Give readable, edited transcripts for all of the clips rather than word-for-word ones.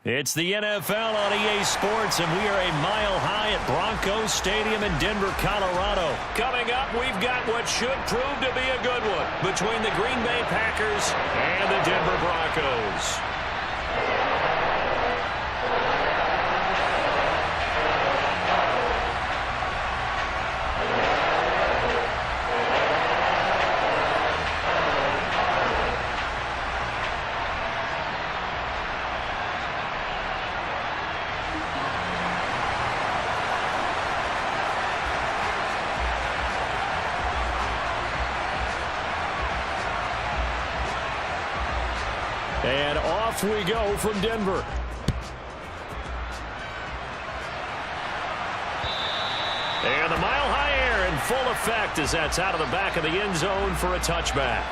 It's the NFL on EA Sports, and we are a mile high at Broncos Stadium in Denver, Colorado. Coming up, we've got what should prove to be a good one between the Green Bay Packers and the Denver Broncos. And off we go from Denver. And the mile-high air in full effect as that's out of the back of the end zone for a touchback.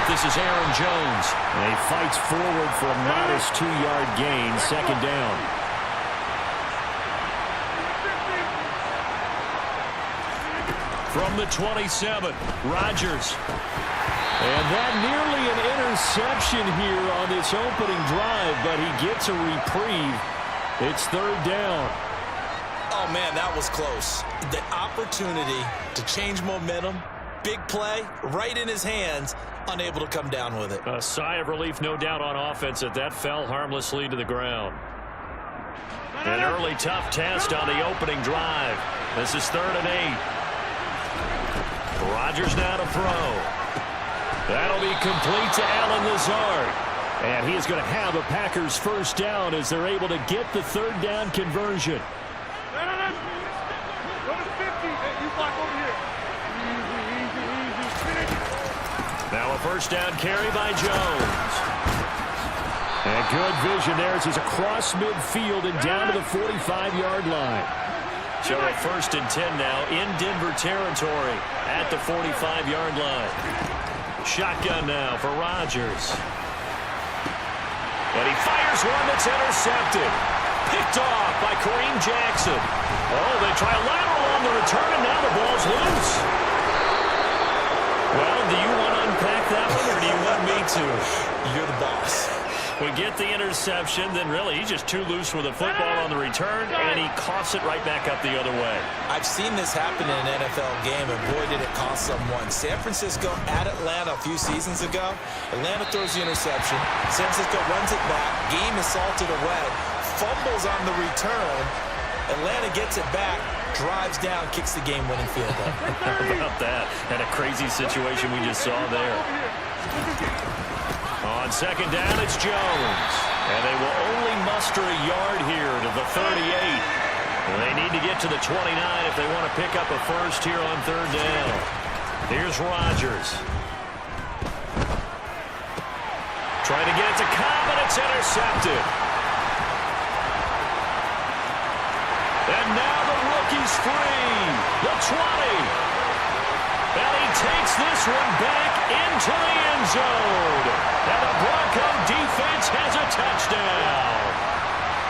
This is Aaron Jones. And he fights forward for a modest 2-yard gain, second down. From the 27, Rodgers. And that nearly an interception here on this opening drive, but he gets a reprieve. It's third down. Oh, man, that was close. The opportunity to change momentum, big play, right in his hands, unable to come down with it. A sigh of relief, no doubt, on offense that fell harmlessly to the ground. An early tough test on the opening drive. This is 3rd and 8. Rodgers now to throw. That'll be complete to Allen Lazard. And he is going to have a Packers first down as they're able to get the third down conversion. Now a first down carry by Jones. And good vision there as he's across midfield and down to the 45-yard line. So a 1st and 10 now in Denver territory at the 45-yard line. Shotgun now for Rodgers. And he fires one that's intercepted. Picked off by Kareem Jackson. Oh, they try a lateral on the return, and now the ball's loose. Well, do you want to unpack that one, or do you want me to? You're the boss. We get the interception, then really he's just too loose with the football on the return, and he coughs it right back up the other way. I've seen this happen in an NFL game, and boy, did it cost someone. San Francisco at Atlanta a few seasons ago. Atlanta throws the interception. San Francisco runs it back. Game is salted away. Fumbles on the return. Atlanta gets it back. Drives down, kicks the game-winning field goal. How about that? And a crazy situation we just saw there. On second down, it's Jones. And they will only muster a yard here to the 38. They need to get to the 29 if they want to pick up a first here on third down. Here's Rodgers. Trying to get it to Cobb, and it's intercepted. And now the rookie's free. The 20. And he takes this one back into the end zone. And the Bronco defense has a touchdown.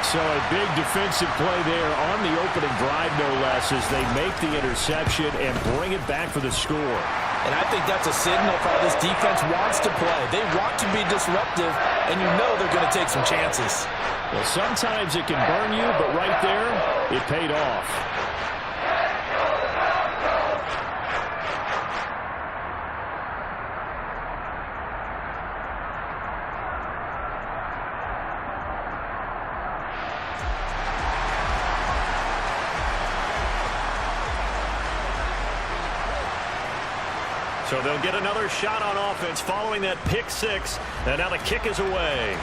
So a big defensive play there on the opening drive, no less, as they make the interception and bring it back for the score. And I think that's a signal for how this defense wants to play. They want to be disruptive, and you know they're going to take some chances. Well, sometimes it can burn you, but right there, it paid off. So they'll get another shot on offense following that pick six, and now the kick is away.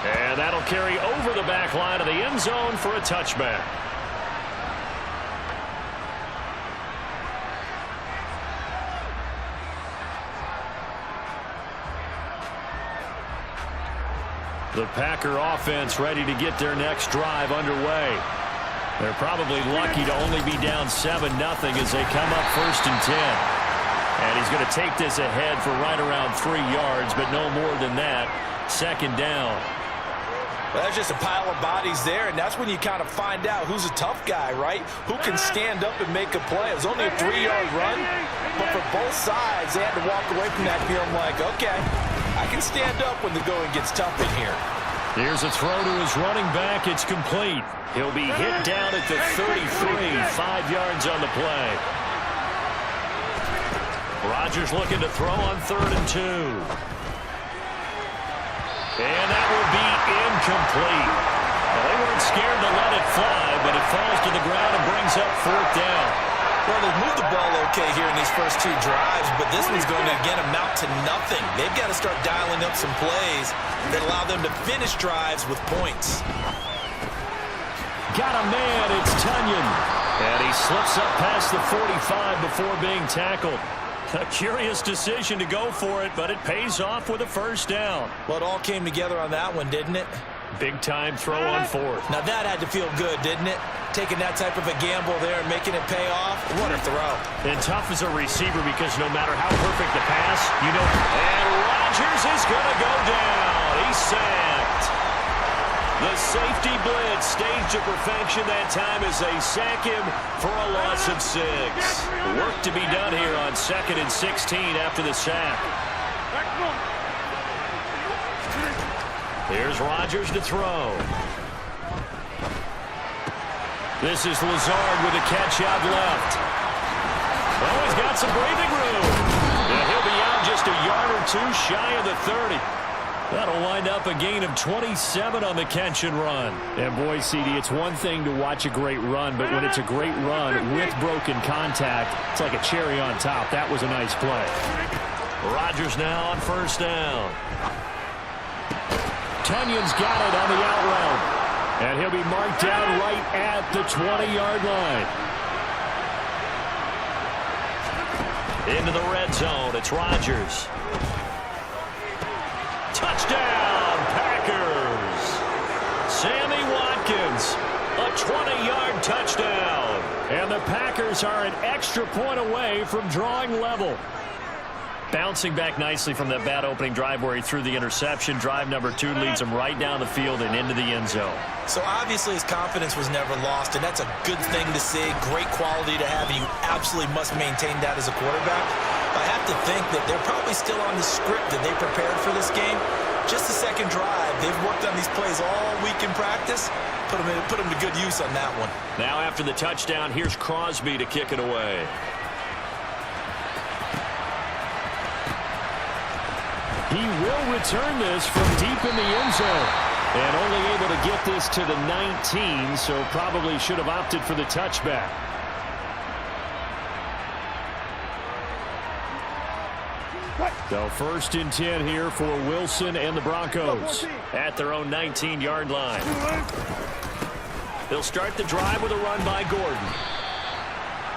And that'll carry over the back line of the end zone for a touchback. The Packer offense ready to get their next drive underway. They're probably lucky to only be down 7-0 as they come up 1st and 10. And he's going to take this ahead for right around 3 yards, but no more than that. 2nd down. Well, that's just a pile of bodies there, and that's when you kind of find out who's a tough guy, right? Who can stand up and make a play. It was only a 3-yard run, but for both sides, they had to walk away from that feeling like, okay, I can stand up when the going gets tough in here. Here's a throw to his running back. It's complete. He'll be hit down at the 33, 5 yards on the play. Rodgers looking to throw on 3rd and 2. And that will be incomplete. Well, they weren't scared to let it fly, but it falls to the ground and brings up 4th down. Well, they've moved the ball okay here in these first 2 drives, but this one's going to, again, amount to nothing. They've got to start dialing up some plays that allow them to finish drives with points. Got a man, it's Tunyon. And he slips up past the 45 before being tackled. A curious decision to go for it, but it pays off with a 1st down. Well, it all came together on that one, didn't it? Big-time throw on 4th. Now, that had to feel good, didn't it? Taking that type of a gamble there and making it pay off. What a throw. And tough as a receiver because no matter how perfect the pass, you know. And Rodgers is going to go down. He's sacked. The safety blitz staged to perfection that time as they sack him for a loss of 6. Work to be done here on 2nd and 16 after the sack. Here's Rodgers to throw. This is Lazard with a catch out left. Oh, he's got some breathing room. And he'll be out just a yard or 2 shy of the 30. That'll wind up a gain of 27 on the catch and run. And boy, CD, it's one thing to watch a great run, but when it's a great run with broken contact, it's like a cherry on top. That was a nice play. Rodgers now on 1st down. Tunyon's got it on the out route. And he'll be marked down right at the 20-yard line. Into the red zone, it's Rodgers. Touchdown, Packers. Sammy Watkins, a 20-yard touchdown. And the Packers are an extra point away from drawing level. Bouncing back nicely from that bad opening drive where he threw the interception. Drive number 2 leads him right down the field and into the end zone. So obviously his confidence was never lost, and that's a good thing to see. Great quality to have, and you absolutely must maintain that as a quarterback. I have to think that they're probably still on the script that they prepared for this game. Just the 2nd drive. They've worked on these plays all week in practice. Put them to good use on that one. Now after the touchdown, here's Crosby to kick it away. He will return this from deep in the end zone. And only able to get this to the 19, so probably should have opted for the touchback. So 1st and 10 here for Wilson and the Broncos at their own 19-yard line. They'll start the drive with a run by Gordon.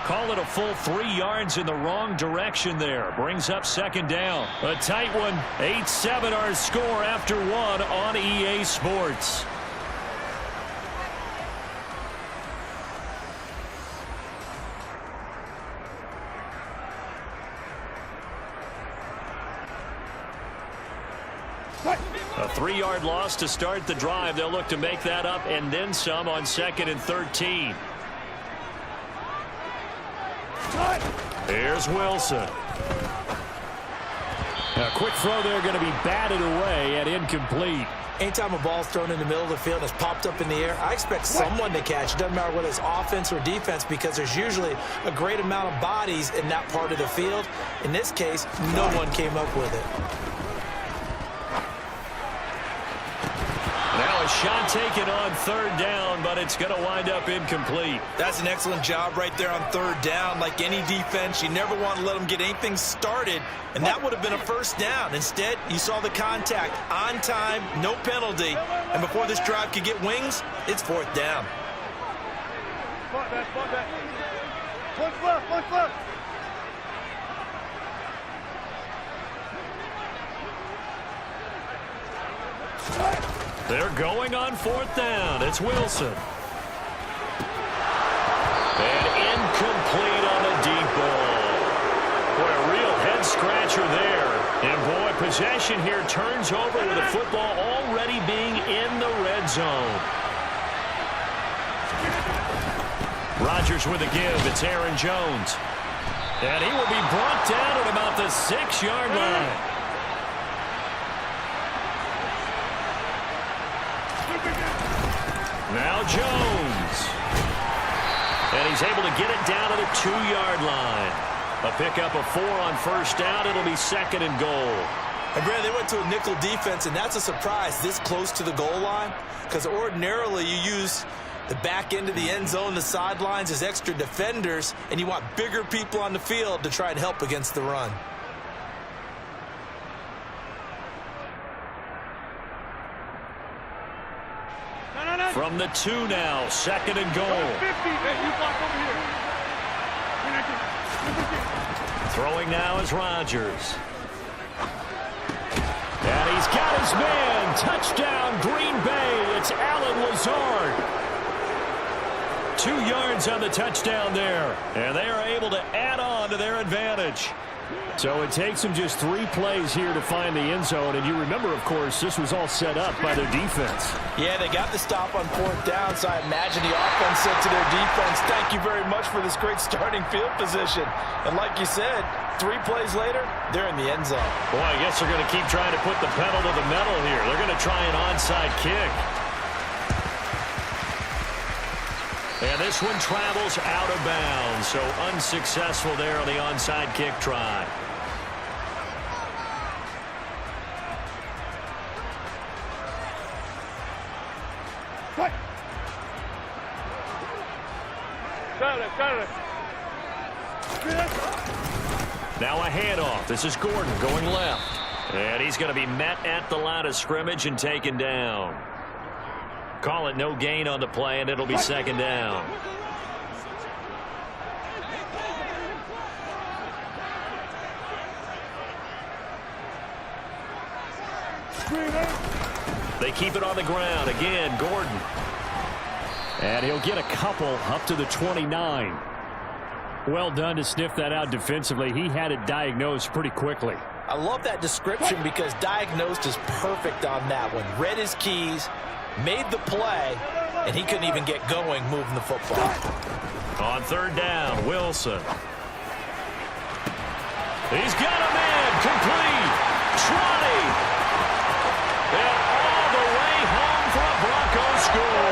Call it a full 3 yards in the wrong direction there. Brings up 2nd down. A tight one. 8-7 our score after 1 on EA Sports. A 3-yard loss to start the drive. They'll look to make that up and then some on 2nd and 13. Here's Wilson. A quick throw there going to be batted away and incomplete. Anytime a ball's thrown in the middle of the field and it's popped up in the air, I expect someone to catch. It doesn't matter whether it's offense or defense because there's usually a great amount of bodies in that part of the field. In this case, no one came up with it. Now a shot taken on 3rd down, but it's going to wind up incomplete. That's an excellent job right there on 3rd down. Like any defense, you never want to let them get anything started, and that would have been a 1st down. Instead, you saw the contact on time, no penalty, and before this drive could get wings, it's 4th down. One left. They're going on 4th down. It's Wilson. And incomplete on the deep ball. Boy, a real head-scratcher there. And, boy, possession here turns over with the football already being in the red zone. Rodgers with a give. It's Aaron Jones. And he will be brought down at about the 6-yard line. Now Jones. And he's able to get it down to the 2-yard line. A pickup of 4 on 1st down. It'll be 2nd and goal. And Brad, they went to a nickel defense, and that's a surprise this close to the goal line, because ordinarily you use the back end of the end zone, the sidelines as extra defenders, and you want bigger people on the field to try and help against the run. From the 2 now, 2nd and goal. Throwing now is Rodgers. And he's got his man. Touchdown, Green Bay. It's Allen Lazard. 2 yards on the touchdown there. And they are able to add on to their advantage. So it takes them just 3 plays here to find the end zone. And you remember, of course, this was all set up by their defense. Yeah, they got the stop on 4th down, so I imagine the offense said to their defense, thank you very much for this great starting field position. And like you said, 3 plays later, they're in the end zone. Boy, I guess they're going to keep trying to put the pedal to the metal here. They're going to try an onside kick. And this one travels out of bounds, so unsuccessful there on the onside kick try. Now a handoff. This is Gordon going left. And he's going to be met at the line of scrimmage and taken down. Call it no gain on the play, and it'll be 2nd down. They keep it on the ground. Again, Gordon. And he'll get a couple up to the 29. Well done to sniff that out defensively. He had it diagnosed pretty quickly. I love that description because diagnosed is perfect on that one. Read his keys, made the play, and he couldn't even get going moving the football. On 3rd down, Wilson. He's got a man complete. Trotty. And all the way home for a Broncos score.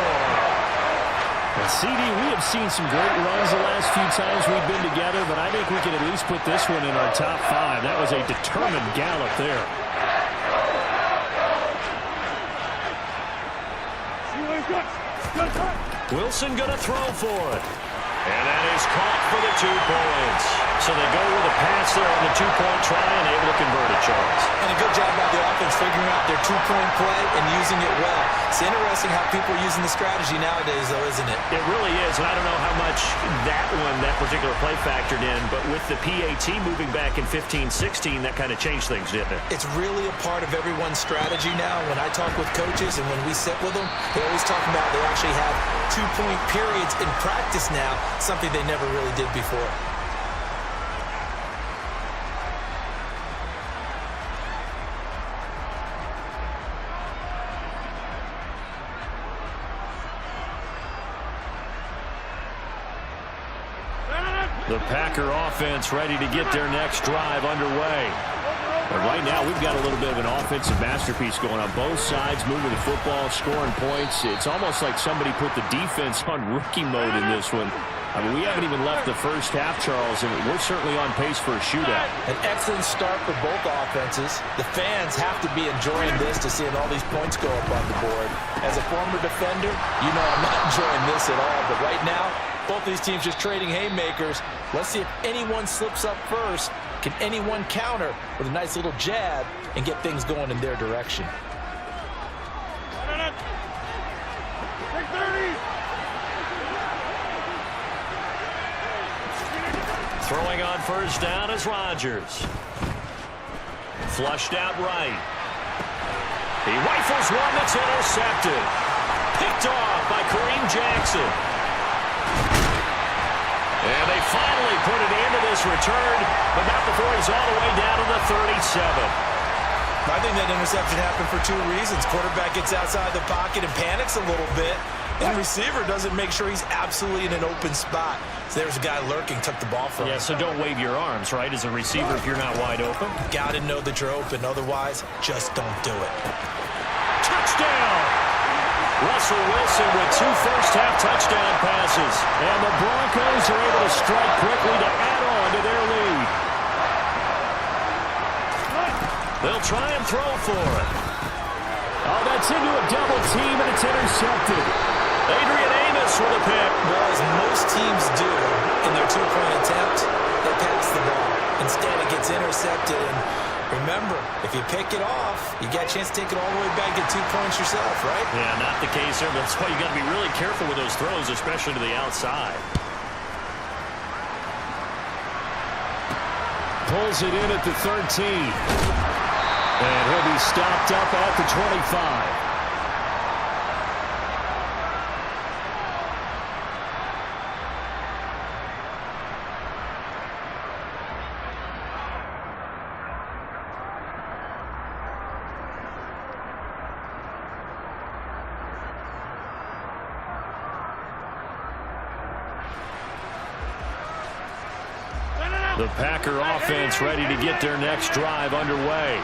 CD, we have seen some great runs the last few times we've been together, but I think we can at least put this one in our top 5. That was a determined gallop there. Wilson going to throw for it. And that is caught for the 2 points. So they go with a pass there on the 2-point try and able to convert it, Charles. And a good job by the offense figuring out their 2-point play and using it well. It's interesting how people are using the strategy nowadays, though, isn't it? It really is, and I don't know how much that particular play factored in, but with the PAT moving back in 15-16, that kind of changed things, didn't it? It's really a part of everyone's strategy now. When I talk with coaches and when we sit with them, they always talk about they actually have 2-point periods in practice now, something they never really did before. The Packer offense ready to get their next drive underway. And right now, we've got a little bit of an offensive masterpiece going on. Both sides moving the football, scoring points. It's almost like somebody put the defense on rookie mode in this one. I mean, we haven't even left the first half, Charles, and we're certainly on pace for a shootout. An excellent start for both offenses. The fans have to be enjoying this to seeing all these points go up on the board. As a former defender, you know I'm not enjoying this at all. But right now, both these teams just trading haymakers. Let's see if anyone slips up first. Can anyone counter with a nice little jab and get things going in their direction? Throwing on first down is Rodgers. Flushed out right. He rifles one that's intercepted. Picked off by Kareem Jackson. And they finally put it into this return, but not before he's all the way down to the 37. I think that interception happened for two reasons. Quarterback gets outside the pocket and panics a little bit, and the receiver doesn't make sure he's absolutely in an open spot. So there's a guy lurking, took the ball from him. Yeah, so don't wave your arms, right, as a receiver if you're not wide open. Got to know that you're open. Otherwise, just don't do it. Touchdown! Russel Wilson with 2 first-half touchdown passes. And the Broncos are able to strike quickly to add on to their lead. They'll try and throw for it. Oh, that's into a double team, and it's intercepted. Adrian Amos with a pick. Well, as most teams do in their two-point attempt, they pass the ball. Instead, it gets intercepted. And remember, if you pick it off, you got a chance to take it all the way back, get 2 points yourself, right? Yeah, not the case there. That's why you got to be really careful with those throws, especially to the outside. Pulls it in at the 13. And he'll be stopped up at the 25. The Packer offense ready to get their next drive underway.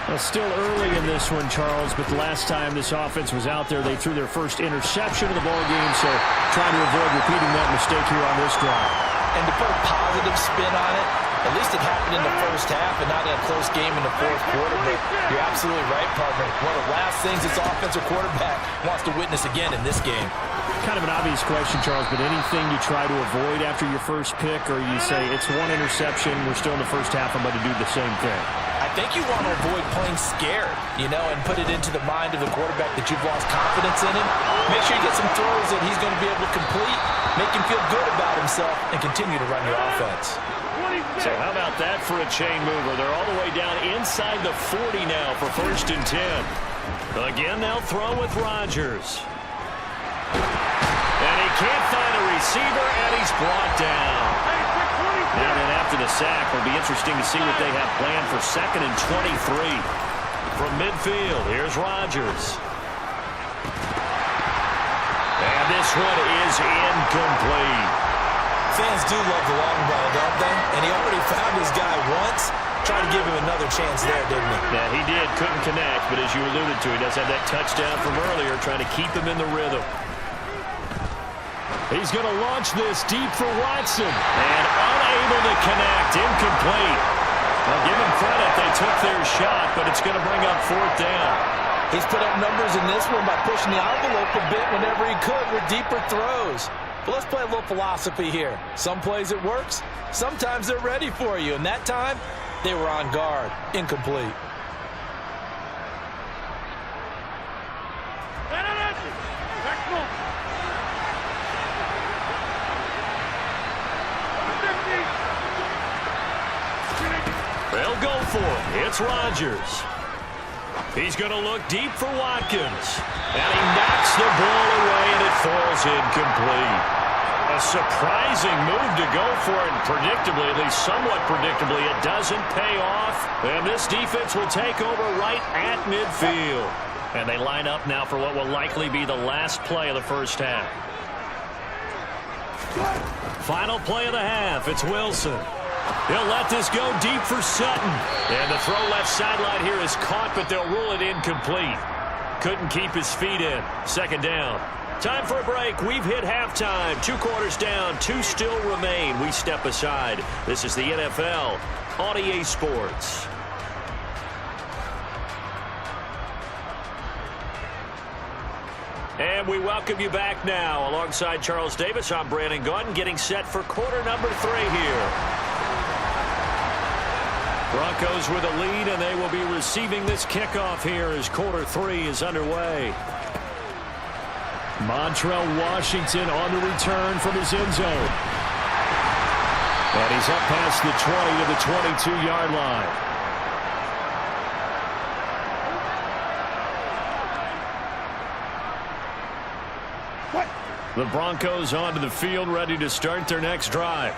Well, still early in this one, Charles, but the last time this offense was out there, they threw their first interception of the ballgame, so trying to avoid repeating that mistake here on this drive. And to put a positive spin on it, at least it happened in the first half and not in a close game in the fourth quarter, but you're absolutely right, partner. One of the last things this offensive quarterback wants to witness again in this game. Kind of an obvious question, Charles, but anything you try to avoid after your first pick, or you say it's one interception, we're still in the first half, I'm going to do the same thing? I think you want to avoid playing scared, and put it into the mind of the quarterback that you've lost confidence in him. Make sure you get some throws that he's going to be able to complete, make him feel good about himself, and continue to run your offense. So how about that for a chain mover? They're all the way down inside the 40 now for 1st and 10. Again, they'll throw with Rodgers. And he can't find a receiver, and he's brought down. Now then, after the sack, it'll be interesting to see what they have planned for 2nd and 23. From midfield, here's Rodgers. And this one is incomplete. Fans do love the long ball, don't they? And he already found his guy once. Tried to give him another chance there, didn't he? Yeah, he did. Couldn't connect, but as you alluded to, he does have that touchdown from earlier, trying to keep him in the rhythm. He's going to launch this deep for Watson. And unable to connect. Incomplete. Well, give him credit. They took their shot, but it's going to bring up 4th down. He's put up numbers in this one by pushing the envelope a bit whenever he could with deeper throws. But let's play a little philosophy here. Some plays it works. Sometimes they're ready for you. And that time, they were on guard. Incomplete. They'll go for it. It's Rodgers. He's going to look deep for Watkins. And he knocks the ball away, and it falls incomplete. A surprising move to go for it, and predictably, at least somewhat predictably, it doesn't pay off. And this defense will take over right at midfield. And they line up now for what will likely be the last play of the first half. Final play of the half. It's Wilson. He'll let this go deep for Sutton. And the throw left sideline here is caught, but they'll rule it incomplete. Couldn't keep his feet in. 2nd down. Time for a break. We've hit halftime. 2 quarters down. 2 still remain. We step aside. This is the NFL on EA Sports. And we welcome you back now. Alongside Charles Davis, I'm Brandon Gaudin, getting set for quarter number 3 here. Broncos with a lead, and they will be receiving this kickoff here as quarter 3 is underway. Montrell Washington on the return from his end zone. And he's up past the 20 to the 22-yard line. The Broncos onto the field, ready to start their next drive.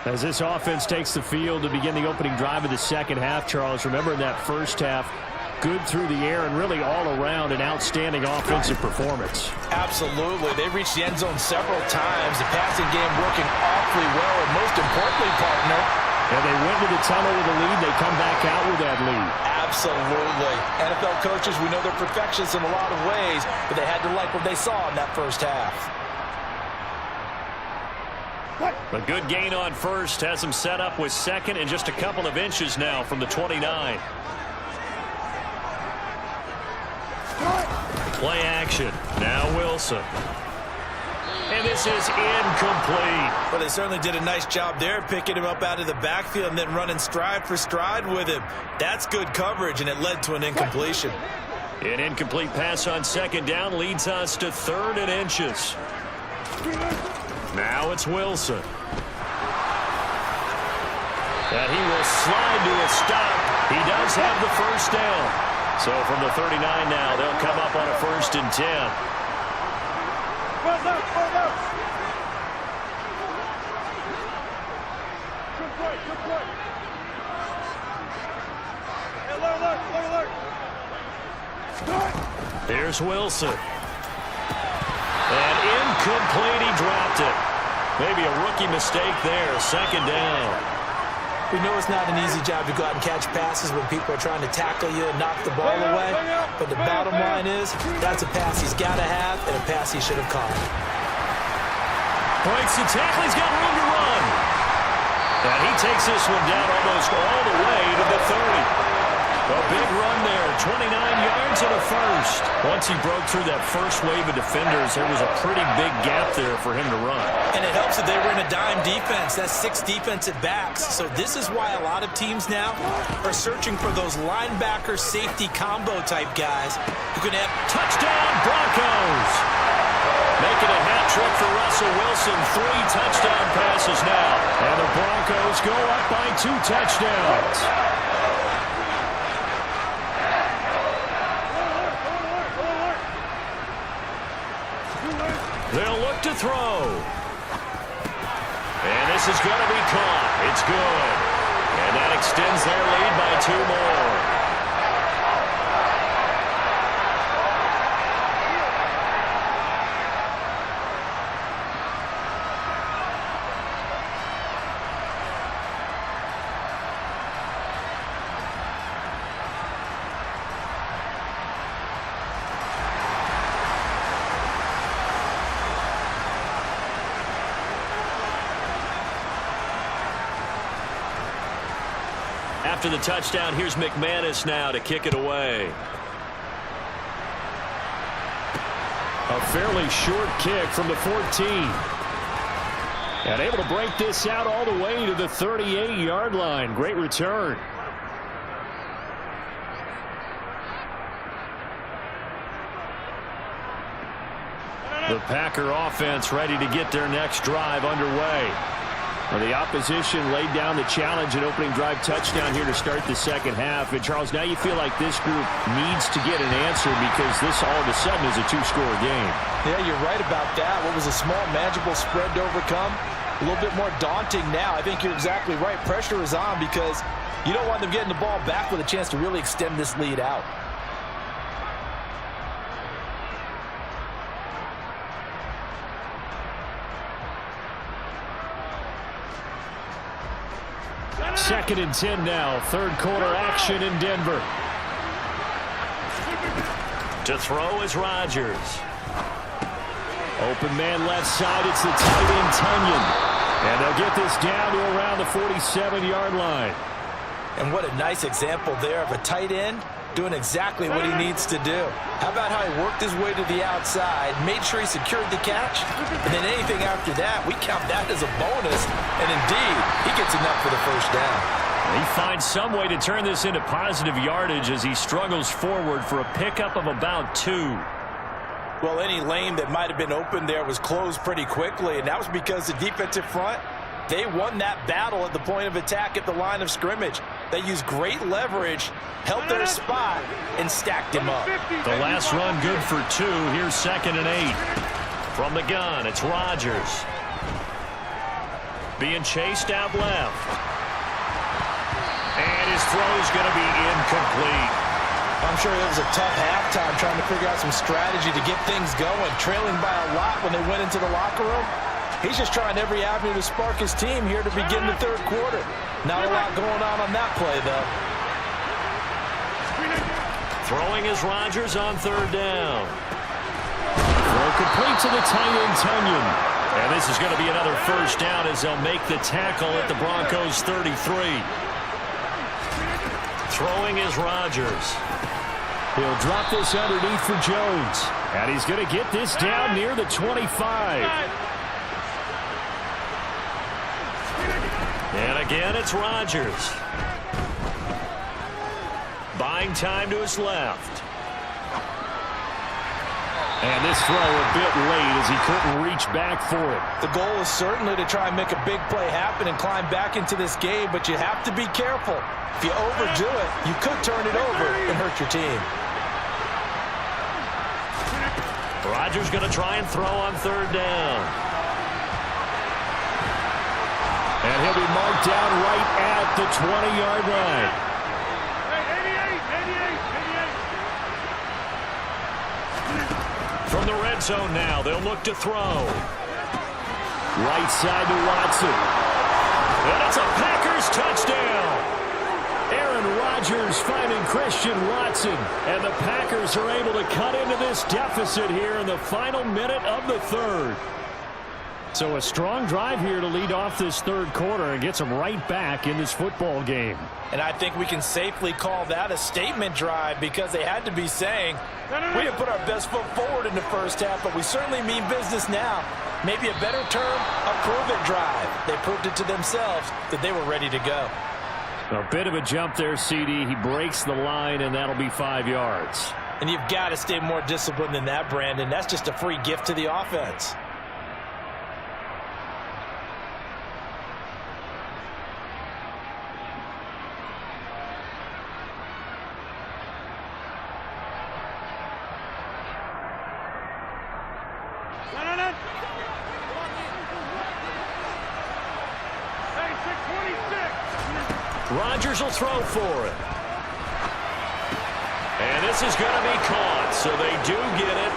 As this offense takes the field to begin the opening drive of the second half, Charles, remember in that first half, good through the air and really all around an outstanding offensive performance. Absolutely. They reached the end zone several times. The passing game working awfully well, and most importantly, partner, and they went to the tunnel with a lead. They come back out with that lead. Absolutely. NFL coaches, we know they're perfectionists in a lot of ways, but they had to like what they saw in that first half. A good gain on first has him set up with second and just a couple of inches now from the 29. Play action. Now Wilson. And this is incomplete. Well, they certainly did a nice job there, picking him up out of the backfield and then running stride for stride with him. That's good coverage, and it led to an incompletion. An incomplete pass on second down leads us to third and inches. Now it's Wilson. And he will slide to a stop. He does have the first down. So from the 39 now, they'll come up on a 1st and 10. Here's Wilson. And incomplete, he dropped it. Maybe a rookie mistake there, second down. We know it's not an easy job to go out and catch passes when people are trying to tackle you and knock the ball away. But the bottom line is, that's a pass he's got to have and a pass he should have caught. Breaks the tackle, he's got room to run. And he takes this one down almost all the way to the 30. A big run there, 29 yards and a first. Once he broke through that first wave of defenders, there was a pretty big gap there for him to run. And it helps that they were in a dime defense. That's 6 defensive backs. So this is why a lot of teams now are searching for those linebacker safety combo type guys who can have touchdown Broncos. Making a hat trick for Russel Wilson. 3 touchdown passes now. And the Broncos go up by 2 touchdowns. They'll look to throw. And this is going to be caught. It's good. And that extends their lead by 2 more. After the touchdown, here's McManus now to kick it away. A fairly short kick from the 14. And able to break this out all the way to the 38-yard line. Great return. The Packer offense ready to get their next drive underway. Well, the opposition laid down the challenge and opening drive touchdown here to start the second half. And, Charles, now you feel like this group needs to get an answer because this all of a sudden is a 2-score game. Yeah, you're right about that. What was a small, manageable spread to overcome, a little bit more daunting now. I think you're exactly right. Pressure is on because you don't want them getting the ball back with a chance to really extend this lead out. Second and 10 now. Third quarter action in Denver. To throw is Rodgers. Open man left side. It's the tight end Tunyon. And they'll get this down to around the 47-yard line. And what a nice example there of a tight end doing exactly what he needs to do. How about how he worked his way to the outside, made sure he secured the catch, and then anything after that, we count that as a bonus. And indeed, he gets enough for the first down. He finds some way to turn this into positive yardage as he struggles forward for a pickup of about 2. Well, any lane that might have been open there was closed pretty quickly, and that was because the defensive front, they won that battle at the point of attack at the line of scrimmage. They used great leverage, held their spot, and stacked him up. The last run good for 2. Here's 2nd and 8. From the gun, it's Rodgers. Being chased out left. And his throw's going to be incomplete. I'm sure it was a tough halftime trying to figure out some strategy to get things going. Trailing by a lot when they went into the locker room. He's just trying every avenue to spark his team here to begin the third quarter. Not a lot going on that play, though. Throwing is Rodgers on third down. Throw complete to the tight end, Tunyon. And this is going to be another first down as they'll make the tackle at the Broncos 33. Throwing is Rodgers. He'll drop this underneath for Jones. And he's going to get this down near the 25. And again, it's Rodgers. Buying time to his left. And this throw a bit late as he couldn't reach back for it. The goal is certainly to try and make a big play happen and climb back into this game, but you have to be careful. If you overdo it, you could turn it over and hurt your team. Rodgers going to try and throw on third down. And he'll be marked down right at the 20-yard line. From the red zone now, they'll look to throw. Right side to Watson. And it's a Packers touchdown. Aaron Rodgers finding Christian Watson. And the Packers are able to cut into this deficit here in the final minute of the third. So a strong drive here to lead off this third quarter and gets them right back in this football game. And I think we can safely call that a statement drive because they had to be saying, we didn't put our best foot forward in the first half, but we certainly mean business now. Maybe a better term, a prove-it drive. They proved it to themselves that they were ready to go. A bit of a jump there, CD. He breaks the line, and that'll be 5 yards. And you've got to stay more disciplined than that, Brandon. That's just a free gift to the offense. Rodgers will throw for it. And this is going to be caught, so they do get it.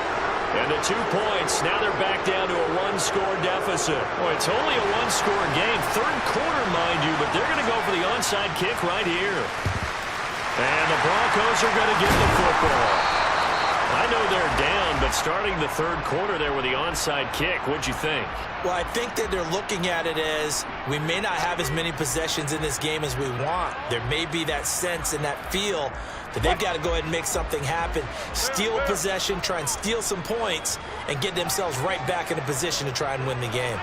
And the 2 points, now they're back down to a one-score deficit. Well, it's only a one-score game, third quarter, mind you, but they're going to go for the onside kick right here. And the Broncos are going to get the football. I know they're down, but starting the third quarter there with the onside kick, what'd you think? Well, I think that they're looking at it as we may not have as many possessions in this game as we want. There may be that sense and that feel that they've got to go ahead and make something happen, steal a possession, try and steal some points, and get themselves right back in a position to try and win the game.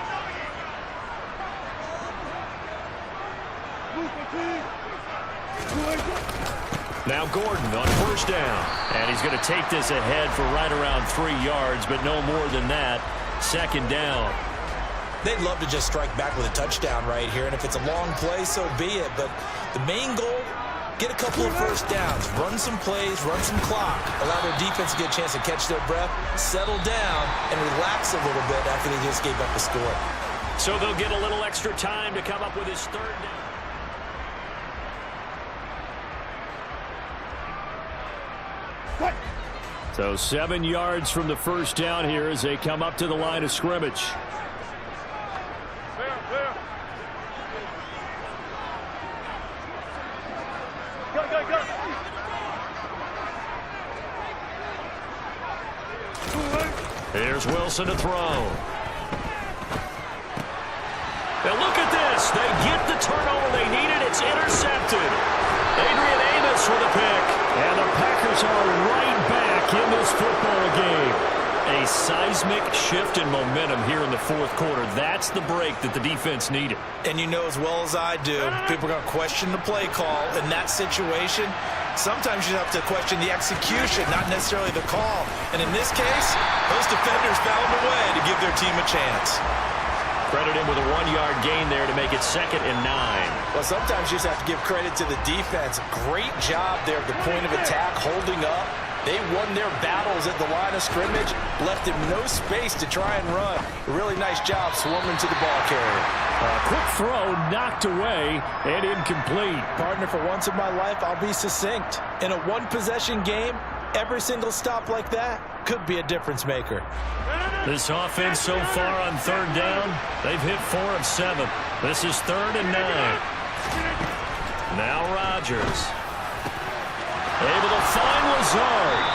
Now Gordon on first down. And he's going to take this ahead for right around 3 yards, but no more than that. Second down. They'd love to just strike back with a touchdown right here, and if it's a long play, so be it. But the main goal, get a couple of first downs, run some plays, run some clock, allow their defense to get a chance to catch their breath, settle down, and relax a little bit after they just gave up a score. So they'll get a little extra time to come up with his third down. So 7 yards from the first down here as they come up to the line of scrimmage. Here's Wilson to throw. Now look at this. They get the turnover they needed. It's intercepted. Adrian Amos with a pick. And the Packers are right back in this football game. A seismic shift in momentum here in the fourth quarter. That's the break that the defense needed. And you know as well as I do, people are going to question the play call in that situation. Sometimes you have to question the execution, not necessarily the call. And in this case, those defenders found a way to give their team a chance. Credit him with a 1-yard gain there to make it 2nd and 9. Well, sometimes you just have to give credit to the defense. Great job there at the point of attack, holding up, They won their battles at the line of scrimmage, left him no space to try and run. A really nice job swarming to the ball carrier. A quick throw knocked away and incomplete. Partner, for once in my life, I'll be succinct. In a one-possession game, every single stop like that could be a difference maker. This offense so far on third down, they've hit 4 of 7. This is 3rd and 9. Now Rodgers. Able to find Lazard.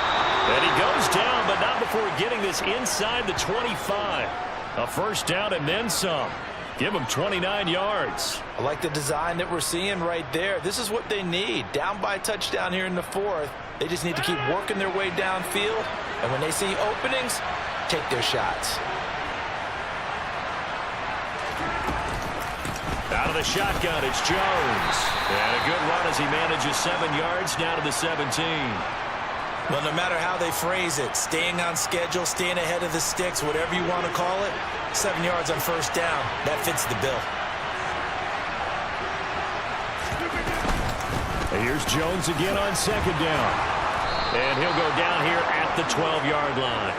And he goes down, but not before getting this inside the 25. A first down and then some. Give him 29 yards. I like the design that we're seeing right there. This is what they need. Down by a touchdown here in the 4th. They just need to keep working their way downfield. And when they see openings, take their shots. Out of the shotgun, it's Jones. And a good run as he manages 7 yards down to the 17. Well, no matter how they phrase it, staying on schedule, staying ahead of the sticks, whatever you want to call it, 7 yards on first down, that fits the bill. And here's Jones again on 2nd down. And he'll go down here at the 12-yard line.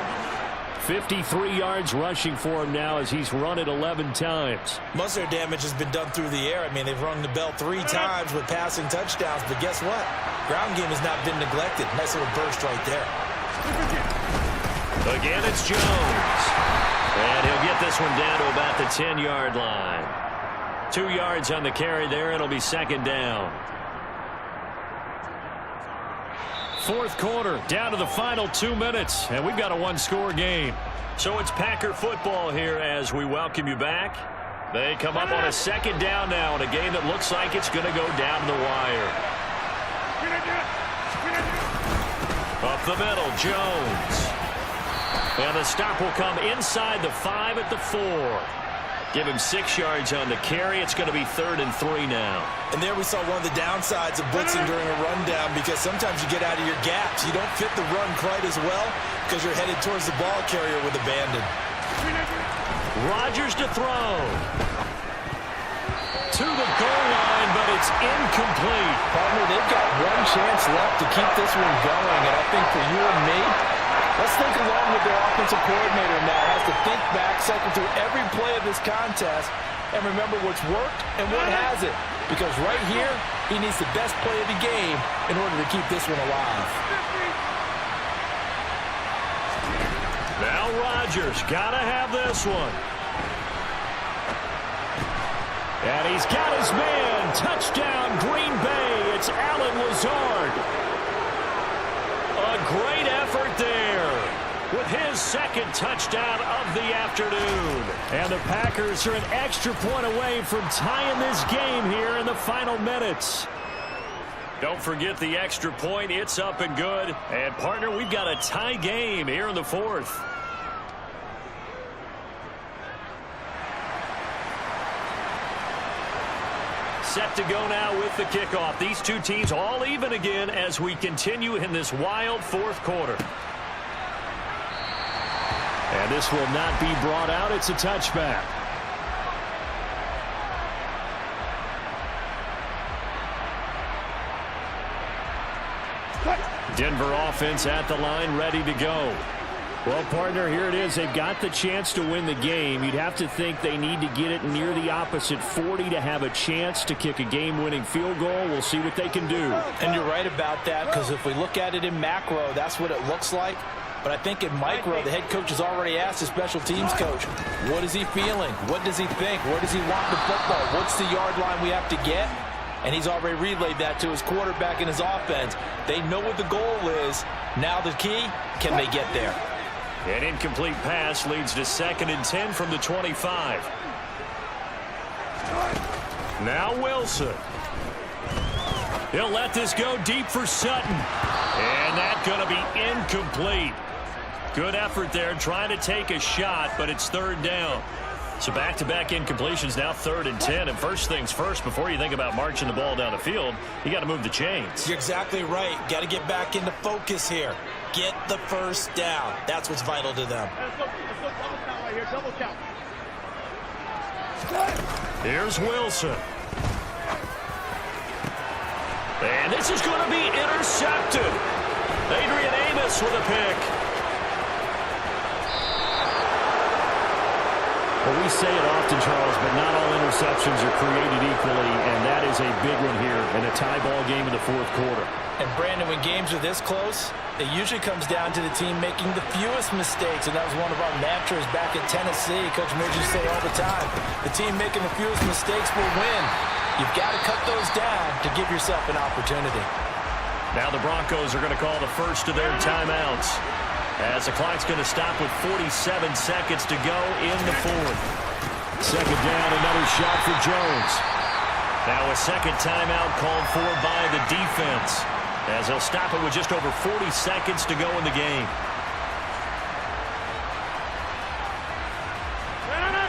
53 yards rushing for him now as he's run it 11 times. Most of their damage has been done through the air. I mean, they've rung the bell 3 times with passing touchdowns, but guess what? Ground game has not been neglected. Nice little burst right there. Again, it's Jones. And he'll get this one down to about the 10-yard line. 2 yards on the carry there. It'll be 2nd down. 4th quarter, down to the final 2 minutes, and we've got a one-score game. So it's Packer football here as we welcome you back. They come up on a 2nd down now in a game that looks like it's going to go down to the wire. Up the middle, Jones. And the stop will come inside the 5 at the 4. Give him 6 yards on the carry. It's going to be 3rd and 3 now. And there we saw one of the downsides of blitzing during a rundown, because sometimes you get out of your gaps. You don't fit the run quite as well because you're headed towards the ball carrier with abandon. Rodgers to throw. To the goal line, but it's incomplete. Partner, they've got one chance left to keep this one going, and I think for you and me, let's think along with their offensive coordinator now. Has to think back, cycle through every play of this contest, and remember what's worked and what hasn't. Because right here, he needs the best play of the game in order to keep this one alive. Now Rodgers got to have this one. And he's got his man. Touchdown, Green Bay. It's Allen Lazard. A great effort there with his 2nd touchdown of the afternoon. And the Packers are an extra point away from tying this game here in the final minutes. Don't forget the extra point. It's up and good. And, partner, we've got a tie game here in the 4th. Set to go now with the kickoff. These two teams all even again as we continue in this wild 4th quarter. And this will not be brought out. It's a touchback. Denver offense at the line, ready to go. Well, partner, here it is. They've got the chance to win the game. You'd have to think they need to get it near the opposite 40 to have a chance to kick a game-winning field goal. We'll see what they can do. And you're right about that, because if we look at it in macro, that's what it looks like. But I think in micro, the head coach has already asked the special teams coach, what is he feeling? What does he think? Where does he want the football? What's the yard line we have to get? And he's already relayed that to his quarterback and his offense. They know what the goal is. Now the key, can they get there? An incomplete pass leads to 2nd and 10 from the 25. Now Wilson. He'll let this go deep for Sutton. And that's going to be incomplete. Good effort there trying to take a shot, but it's 3rd down. So back-to-back incompletions, now 3rd and 10. And first things first, before you think about marching the ball down the field, you got to move the chains. You're exactly right. Got to get back into focus here. Get the first down. That's what's vital to them. Double count. Here's Wilson. And this is going to be intercepted. Adrian Amos with a pick. Well, we say it often, Charles, but not all interceptions are created equally, and that is a big one here in a tie ball game in the fourth quarter. And, Brandon, when games are this close, it usually comes down to the team making the fewest mistakes, and that was one of our mantras back at Tennessee. Coach Midge used to say all the time, the team making the fewest mistakes will win. You've got to cut those down to give yourself an opportunity. Now the Broncos are going to call the first of their timeouts, as the clock's going to stop with 47 seconds to go in the fourth. Second down, another shot for Jones. Now a second timeout called for by the defense, as they'll stop it with just over 40 seconds to go in the game.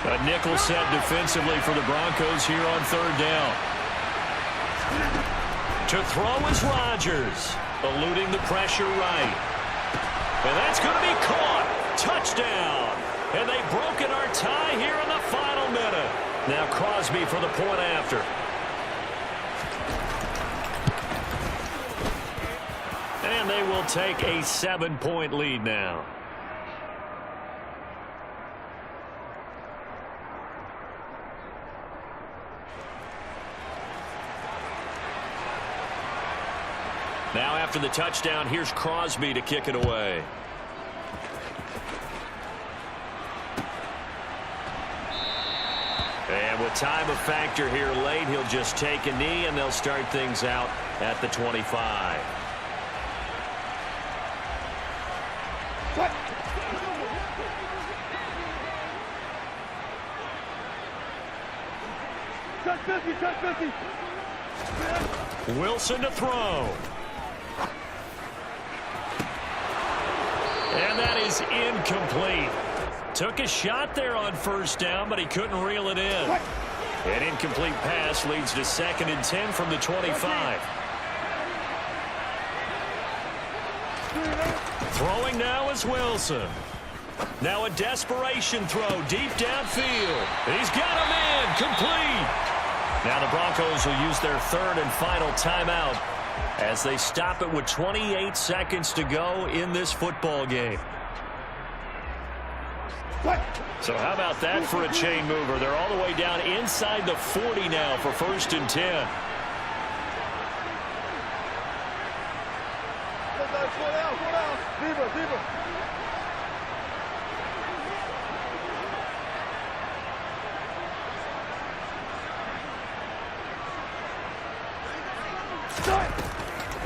A nickel set defensively for the Broncos here on third down. To throw is Rodgers, eluding the pressure right. And that's going to be caught. Touchdown. And they've broken our tie here in the final minute. Now Crosby for the point after. And they will take a 7-point lead now. Now after the touchdown, here's Crosby to kick it away. And with time a factor here late, he'll just take a knee, and they'll start things out at the 25. What? Touch 50. Wilson to throw. And that is incomplete. Took a shot there on first down, but he couldn't reel it in. An incomplete pass leads to 2nd and 10 from the 25. Throwing now is Wilson. Now a desperation throw deep downfield. He's got a man complete. Now the Broncos will use their third and final timeout as they stop it with 28 seconds to go in this football game. So how about that for a chain mover? They're all the way down inside the 40 now for 1st and 10.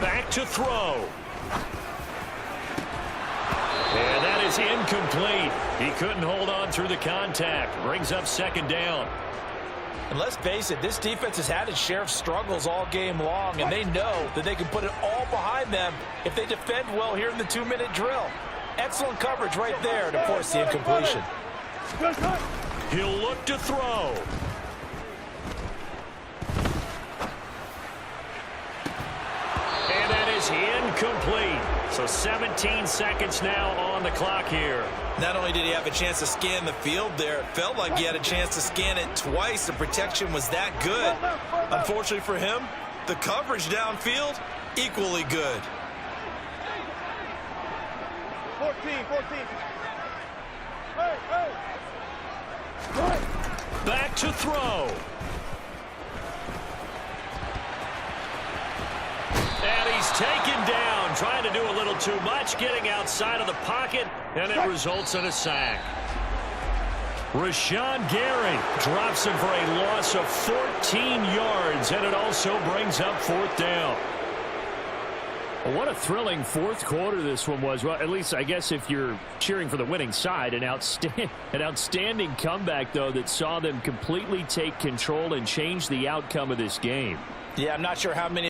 Back to throw. And that is incomplete. He couldn't hold on through the contact. Brings up 2nd down. And let's face it, this defense has had its share of struggles all game long, and they know that they can put it all behind them if they defend well here in the 2-minute drill. Excellent coverage right there to force the incompletion. He'll look to throw. And that is incomplete. So 17 seconds now on the clock here. Not only did he have a chance to scan the field there, it felt like he had a chance to scan it twice. The protection was that good. Unfortunately for him, the coverage downfield, equally good. 14. Back to throw. And he's taken down, trying to do a little too much, getting outside of the pocket, and it results in a sack. Rashawn Gary drops him for a loss of 14 yards, and it also brings up 4th down. Well, what a thrilling fourth quarter this one was. Well, at least I guess if you're cheering for the winning side, an outstanding comeback, though, that saw them completely take control and change the outcome of this game. Yeah, I'm not sure how many.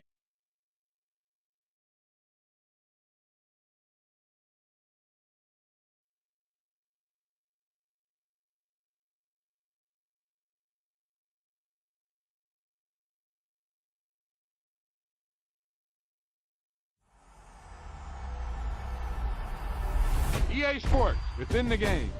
EA Sports, within the game.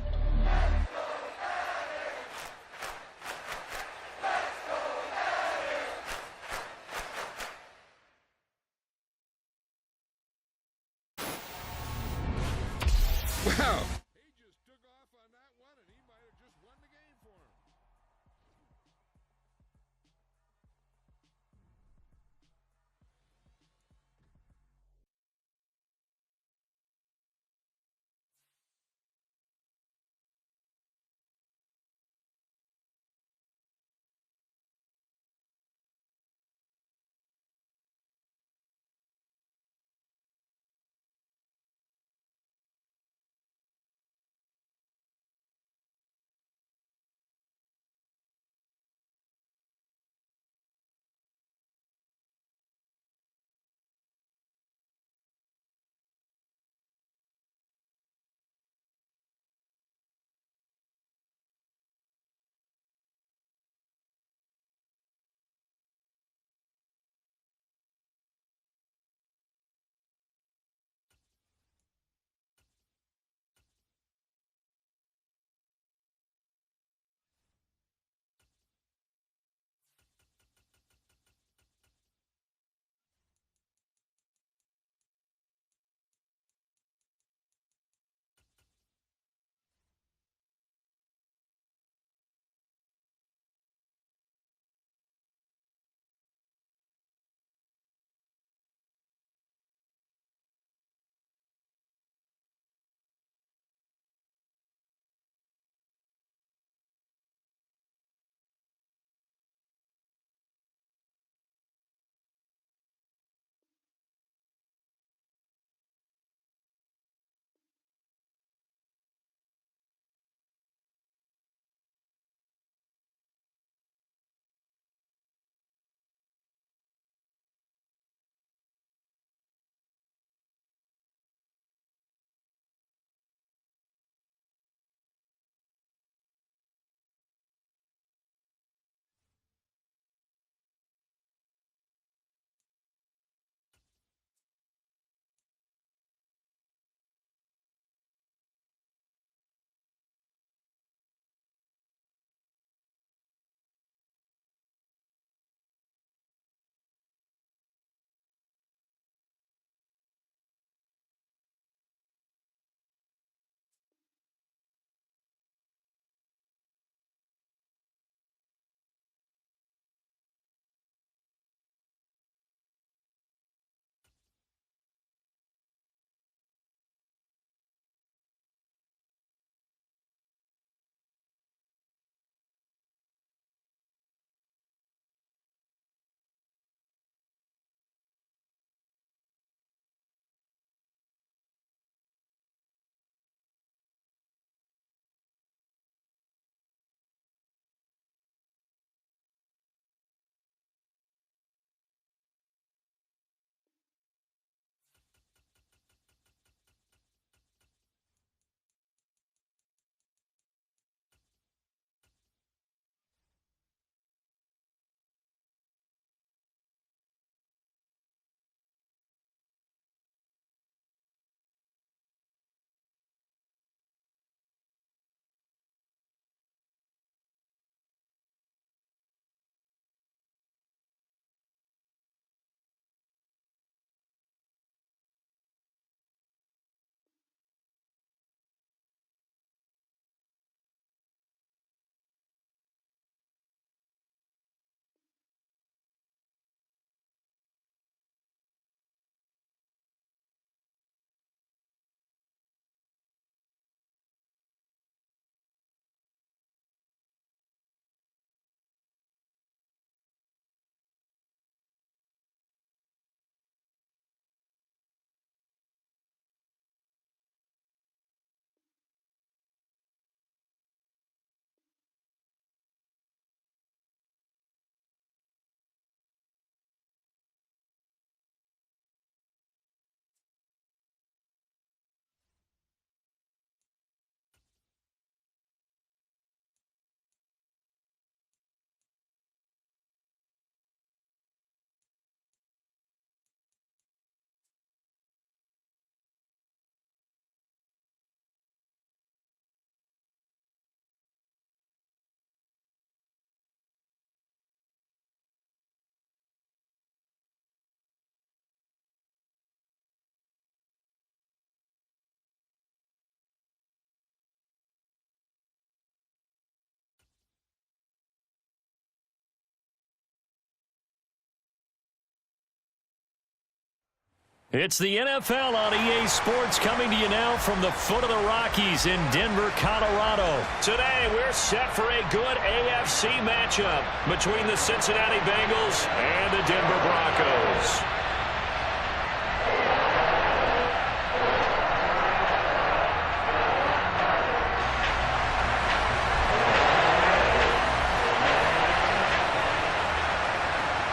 It's the NFL on EA Sports coming to you now from the foot of the Rockies in Denver, Colorado. Today we're set for a good AFC matchup between the Cincinnati Bengals and the Denver Broncos.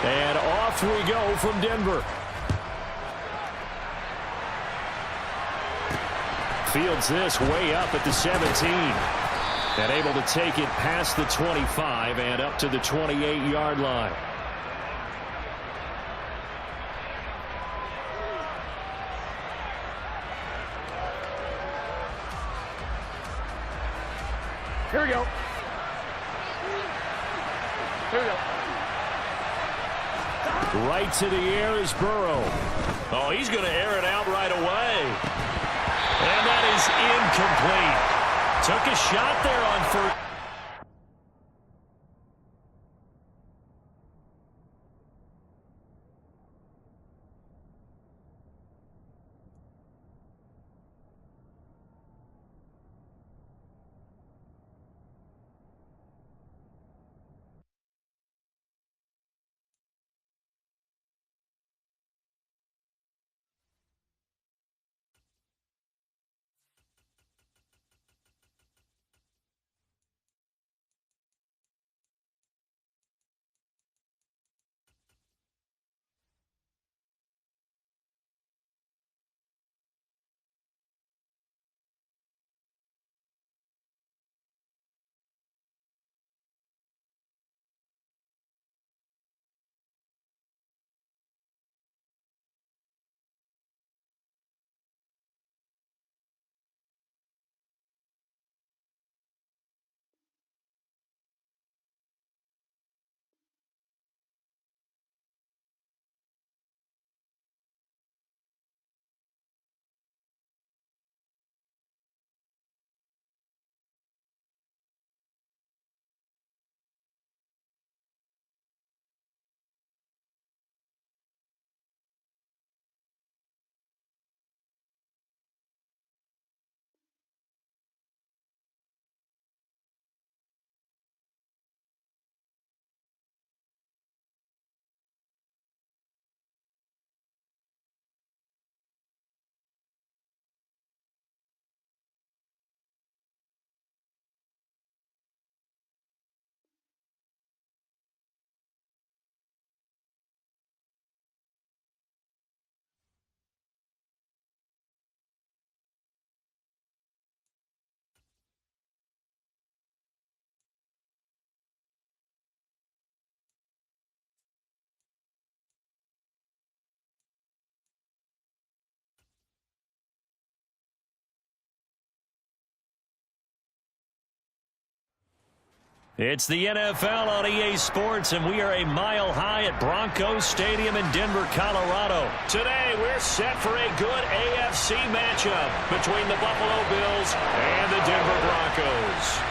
And off we go from Denver. Fields this way up at the 17. And able to take it past the 25 and up to the 28-yard line. Here we go. Here we go. Right to the air is Burrow. Oh, he's going to air it out right away. And that is incomplete. Took a shot there on first. It's the NFL on EA Sports, and we are a mile high at Broncos Stadium in Denver, Colorado. Today, we're set for a good AFC matchup between the Buffalo Bills and the Denver Broncos.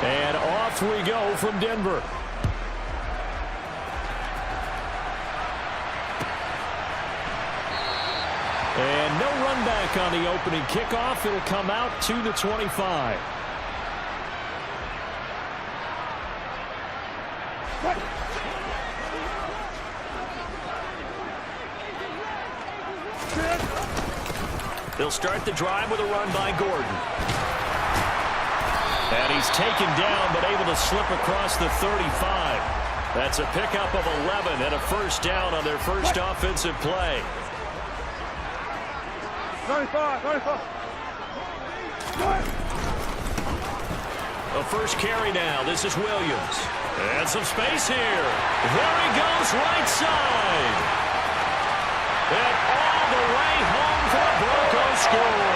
And off we go from Denver. And no run back on the opening kickoff. It'll come out to the 25. They'll start the drive with a run by Gordon. And he's taken down, but able to slip across the 35. That's a pickup of 11 and a first down on their first offensive play. 95. A first carry now. This is Williams. And some space here. There he goes, right side. And all the way home for a Broncos score.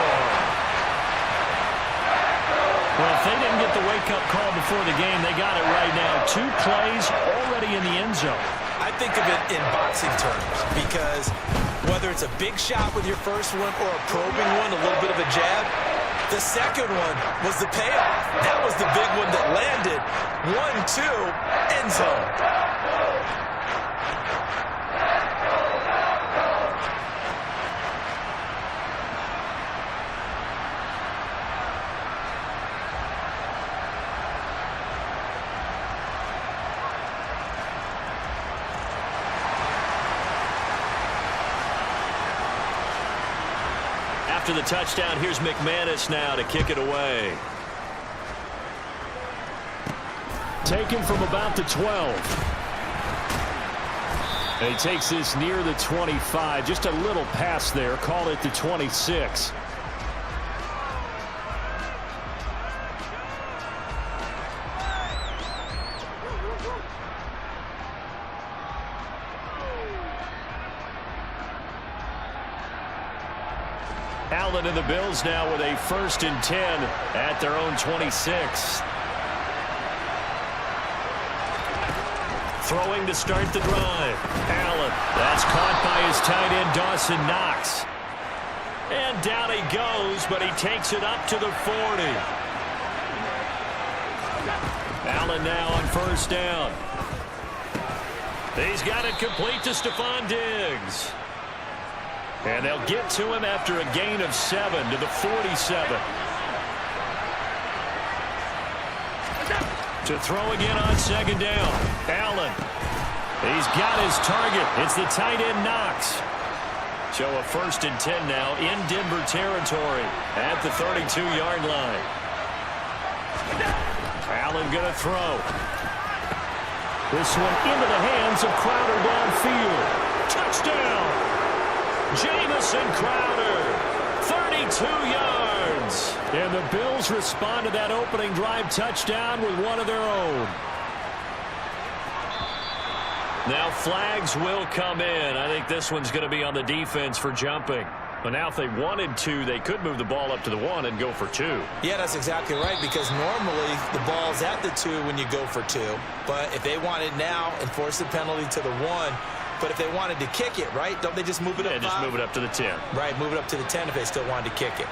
Well, if they didn't get the wake-up call before the game, they got it right now. 2 plays already in the end zone. I think of it in boxing terms because whether it's a big shot with your first one or a probing one, a little bit of a jab, the second one was the payoff. That was the big one that landed. 1-2, end zone. After the touchdown, here's McManus now to kick it away. Taken from about the 12. And he takes this near the 25. Just a little pass there. Call it the 26. Allen and the Bills now with a 1st and 10 at their own 26. Throwing to start the drive. Allen. That's caught by his tight end, Dawson Knox. And down he goes, but he takes it up to the 40. Allen now on 1st down. He's got it complete to Stephon Diggs. And they'll get to him after a gain of 7 to the 47. To throw again on 2nd down. Allen. He's got his target. It's the tight end Knox. So a 1st and 10 now in Denver territory at the 32-yard line. Allen going to throw. This one into the hands of Crowder downfield. Touchdown! Jamison Crowder, 32 yards. And the Bills respond to that opening drive touchdown with one of their own. Now flags will come in. I think this one's going to be on the defense for jumping. But now if they wanted to, they could move the ball up to the 1 and go for 2. Yeah, that's exactly right, because normally the ball's at the 2 when you go for 2. But if they want it now, enforce the penalty to the 1. But if they wanted to kick it, right, don't they just move it up 5? Just move it up to the 10. Right, move it up to the 10 if they still wanted to kick it.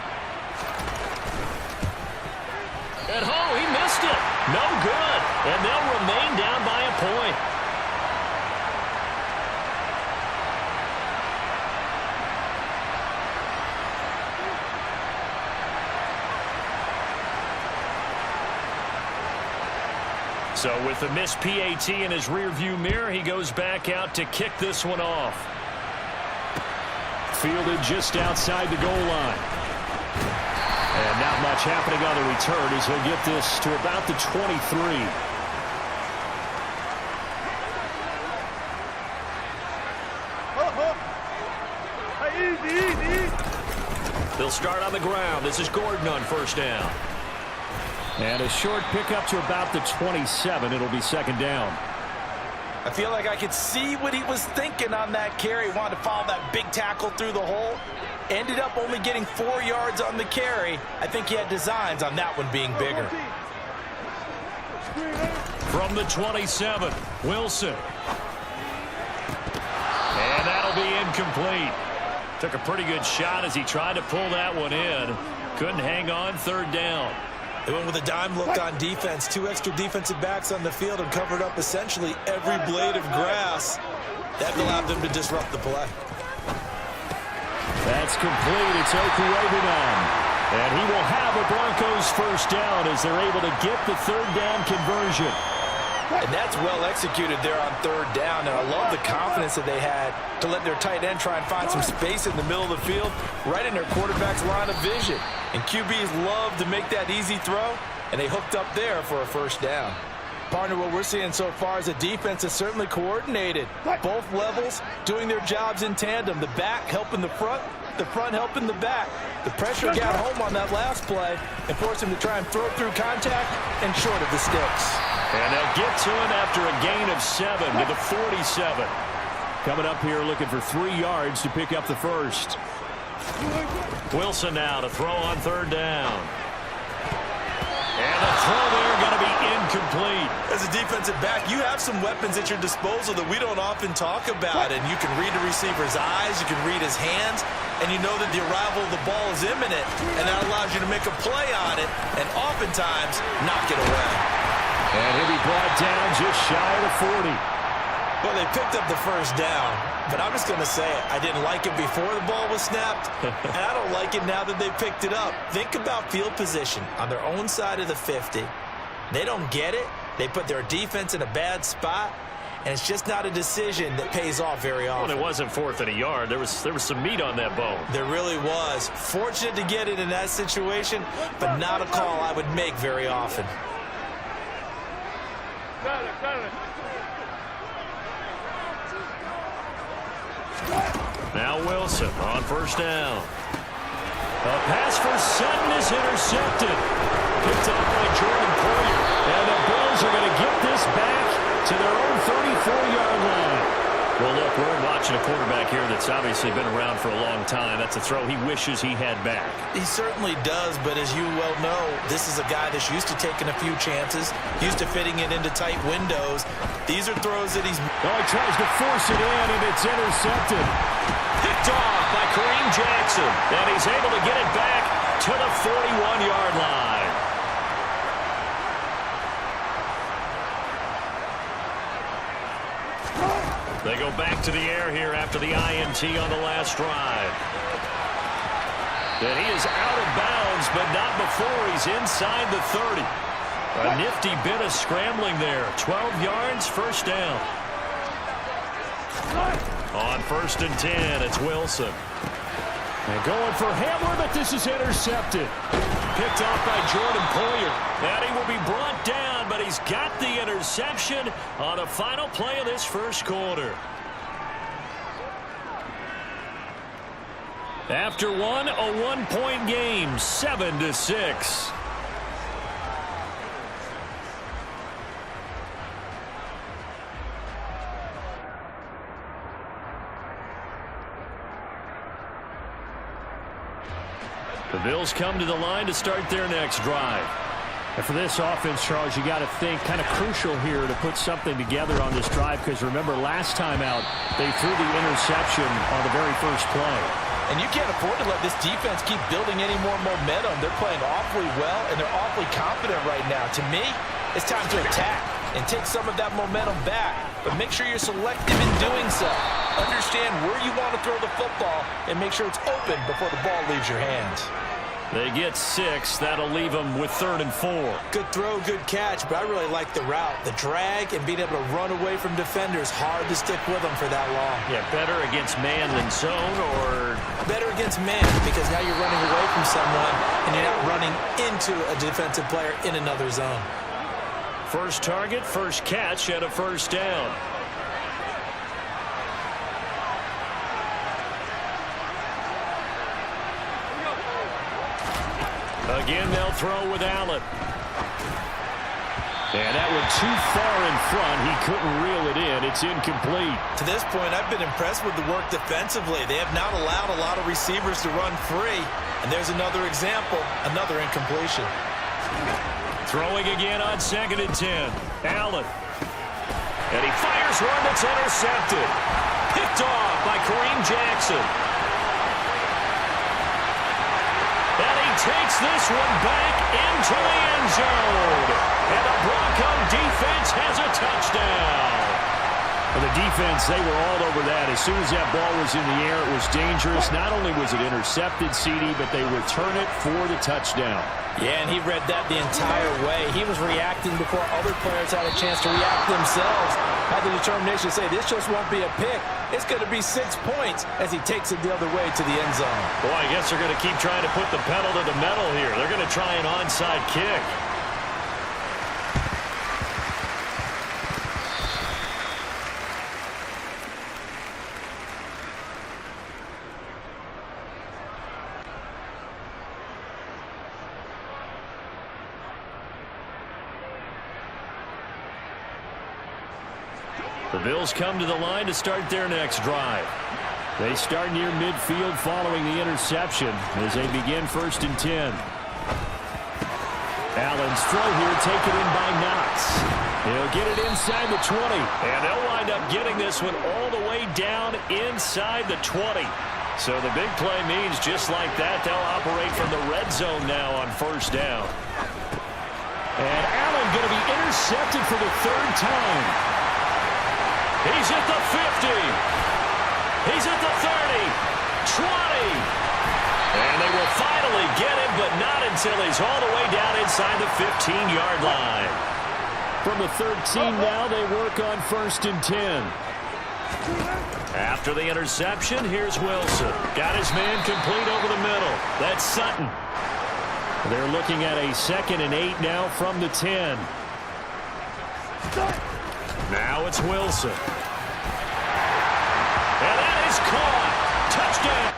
And he missed it. No good. And they'll remain down by a point. So with the missed PAT in his rearview mirror, he goes back out to kick this one off. Fielded just outside the goal line. And not much happening on the return as he'll get this to about the 23. They'll start on the ground. This is Gordon on 1st down. And a short pickup to about the 27. It'll be 2nd down. I feel like I could see what he was thinking on that carry. He wanted to follow that big tackle through the hole. Ended up only getting 4 yards on the carry. I think he had designs on that one being bigger. From the 27, Wilson. And that'll be incomplete. Took a pretty good shot as he tried to pull that one in. Couldn't hang on 3rd down. They went with a dime look on defense. 2 extra defensive backs on the field and covered up essentially every blade of grass. That allowed them to disrupt the play. That's complete. It's Okuegbunam. And he will have a Broncos 1st down as they're able to get the 3rd down conversion. And that's well executed there on 3rd down. And I love the confidence that they had to let their tight end try and find some space in the middle of the field, right in their quarterback's line of vision. And QBs love to make that easy throw, and they hooked up there for a 1st down. Partner, what we're seeing so far is the defense is certainly coordinated. Both levels doing their jobs in tandem. The back helping the front helping the back. The pressure got home on that last play and forced him to try and throw through contact and short of the sticks. And they'll get to him after a gain of 7 to the 47. Coming up here looking for 3 yards to pick up the 1st. Wilson now to throw on 3rd down. And the throw there going to be incomplete. As a defensive back, you have some weapons at your disposal that we don't often talk about. And you can read the receiver's eyes, you can read his hands, and you know that the arrival of the ball is imminent. And that allows you to make a play on it and oftentimes knock it away. And he'll be brought down just shy of the 40. Well, they picked up the first down, but I'm just going to say it. I didn't like it before the ball was snapped, and I don't like it now that they picked it up. Think about field position on their own side of the 50. They don't get it. They put their defense in a bad spot, and it's just not a decision that pays off very often. Well, it wasn't 4th and a yard. There was some meat on that bone. There really was. Fortunate to get it in that situation, but not a call I would make very often. Now Wilson on first down. A pass for Sutton is intercepted. Picked off by Jordan Poyer. And the Bills are going to get this back to their own 34-yard line. Well, look, we're watching a quarterback here that's obviously been around for a long time. That's a throw he wishes he had back. He certainly does, but as you well know, this is a guy that's used to taking a few chances, used to fitting it into tight windows. These are throws that he's... Oh, he tries to force it in, and it's intercepted. Picked off by Kareem Jackson, and he's able to get it back to the 41-yard line. They go back to the air here after the INT on the last drive. And he is out of bounds, but not before he's inside the 30. A nifty bit of scrambling there. 12 yards, first down. On 1st and 10, it's Wilson. And going for Hamler, but this is intercepted. Picked off by Jordan Poyer. And he will be brought down, but he's got the interception on the final play of this first quarter. After one, a 1-point game, 7-6. The Bills come to the line to start their next drive. And for this offense, Charles, you got to think kind of crucial here to put something together on this drive, because remember last time out they threw the interception on the very first play. And you can't afford to let this defense keep building any more momentum. They're playing awfully well, and they're awfully confident right now. To me, it's time to attack and take some of that momentum back. But make sure you're selective in doing so. Understand where you want to throw the football and make sure it's open before the ball leaves your hands. They get 6. That'll leave them with 3rd and 4. Good throw, good catch, but I really like the route. The drag and being able to run away from defenders, hard to stick with them for that long. Yeah, better against man than zone, or... Better against man, because now you're running away from someone and you're not running into a defensive player in another zone. First target, first catch, and a first down. Again, they'll throw with Allen. And that went too far in front. He couldn't reel it in. It's incomplete. To this point, I've been impressed with the work defensively. They have not allowed a lot of receivers to run free. And there's another example, another incompletion. Throwing again on 2nd and 10. Allen. And he fires one that's intercepted. Picked off by Kareem Jackson. And he takes this one back into the end zone. And the Bronco defense has a touchdown. And the defense, they were all over that. As soon as that ball was in the air, it was dangerous. Not only was it intercepted, CD, but they return it for the touchdown. Yeah, and he read that the entire way. He was reacting before other players had a chance to react themselves. Had the determination to say, this just won't be a pick. It's going to be 6 points as he takes it the other way to the end zone. Boy, I guess they're going to keep trying to put the pedal to the metal here. They're going to try an onside kick. The Bills come to the line to start their next drive. They start near midfield following the interception as they begin 1st and 10. Allen's throw here taken in by Knox. He'll get it inside the 20. And they'll wind up getting this one all the way down inside the 20. So the big play means just like that, they'll operate from the red zone now on first down. And Allen going to be intercepted for the third time. He's at the 50. He's at the 30. 20. And they will finally get him, but not until he's all the way down inside the 15-yard line. From the 13 now, they work on 1st and 10. After the interception, here's Wilson. Got his man complete over the middle. That's Sutton. They're looking at a 2nd and 8 now from the 10. Now it's Wilson. And that is caught. Touchdown.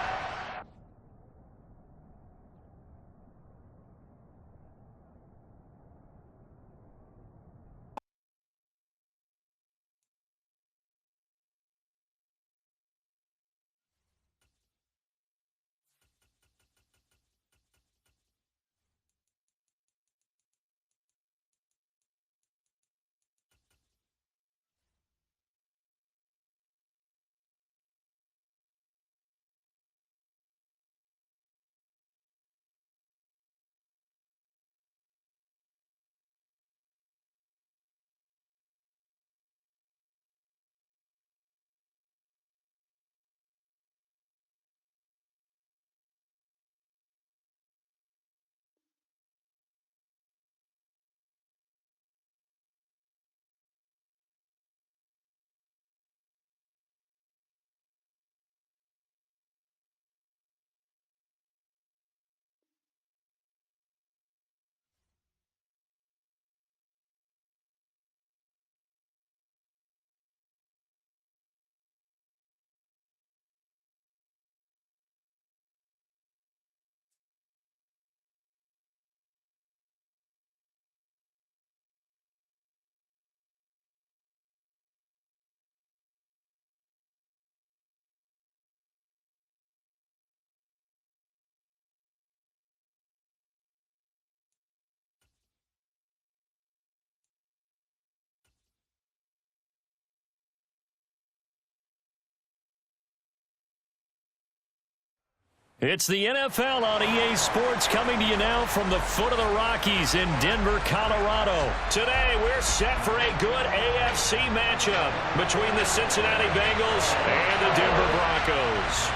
It's the NFL on EA Sports coming to you now from the foot of the Rockies in Denver, Colorado. Today, we're set for a good AFC matchup between the Cincinnati Bengals and the Denver Broncos.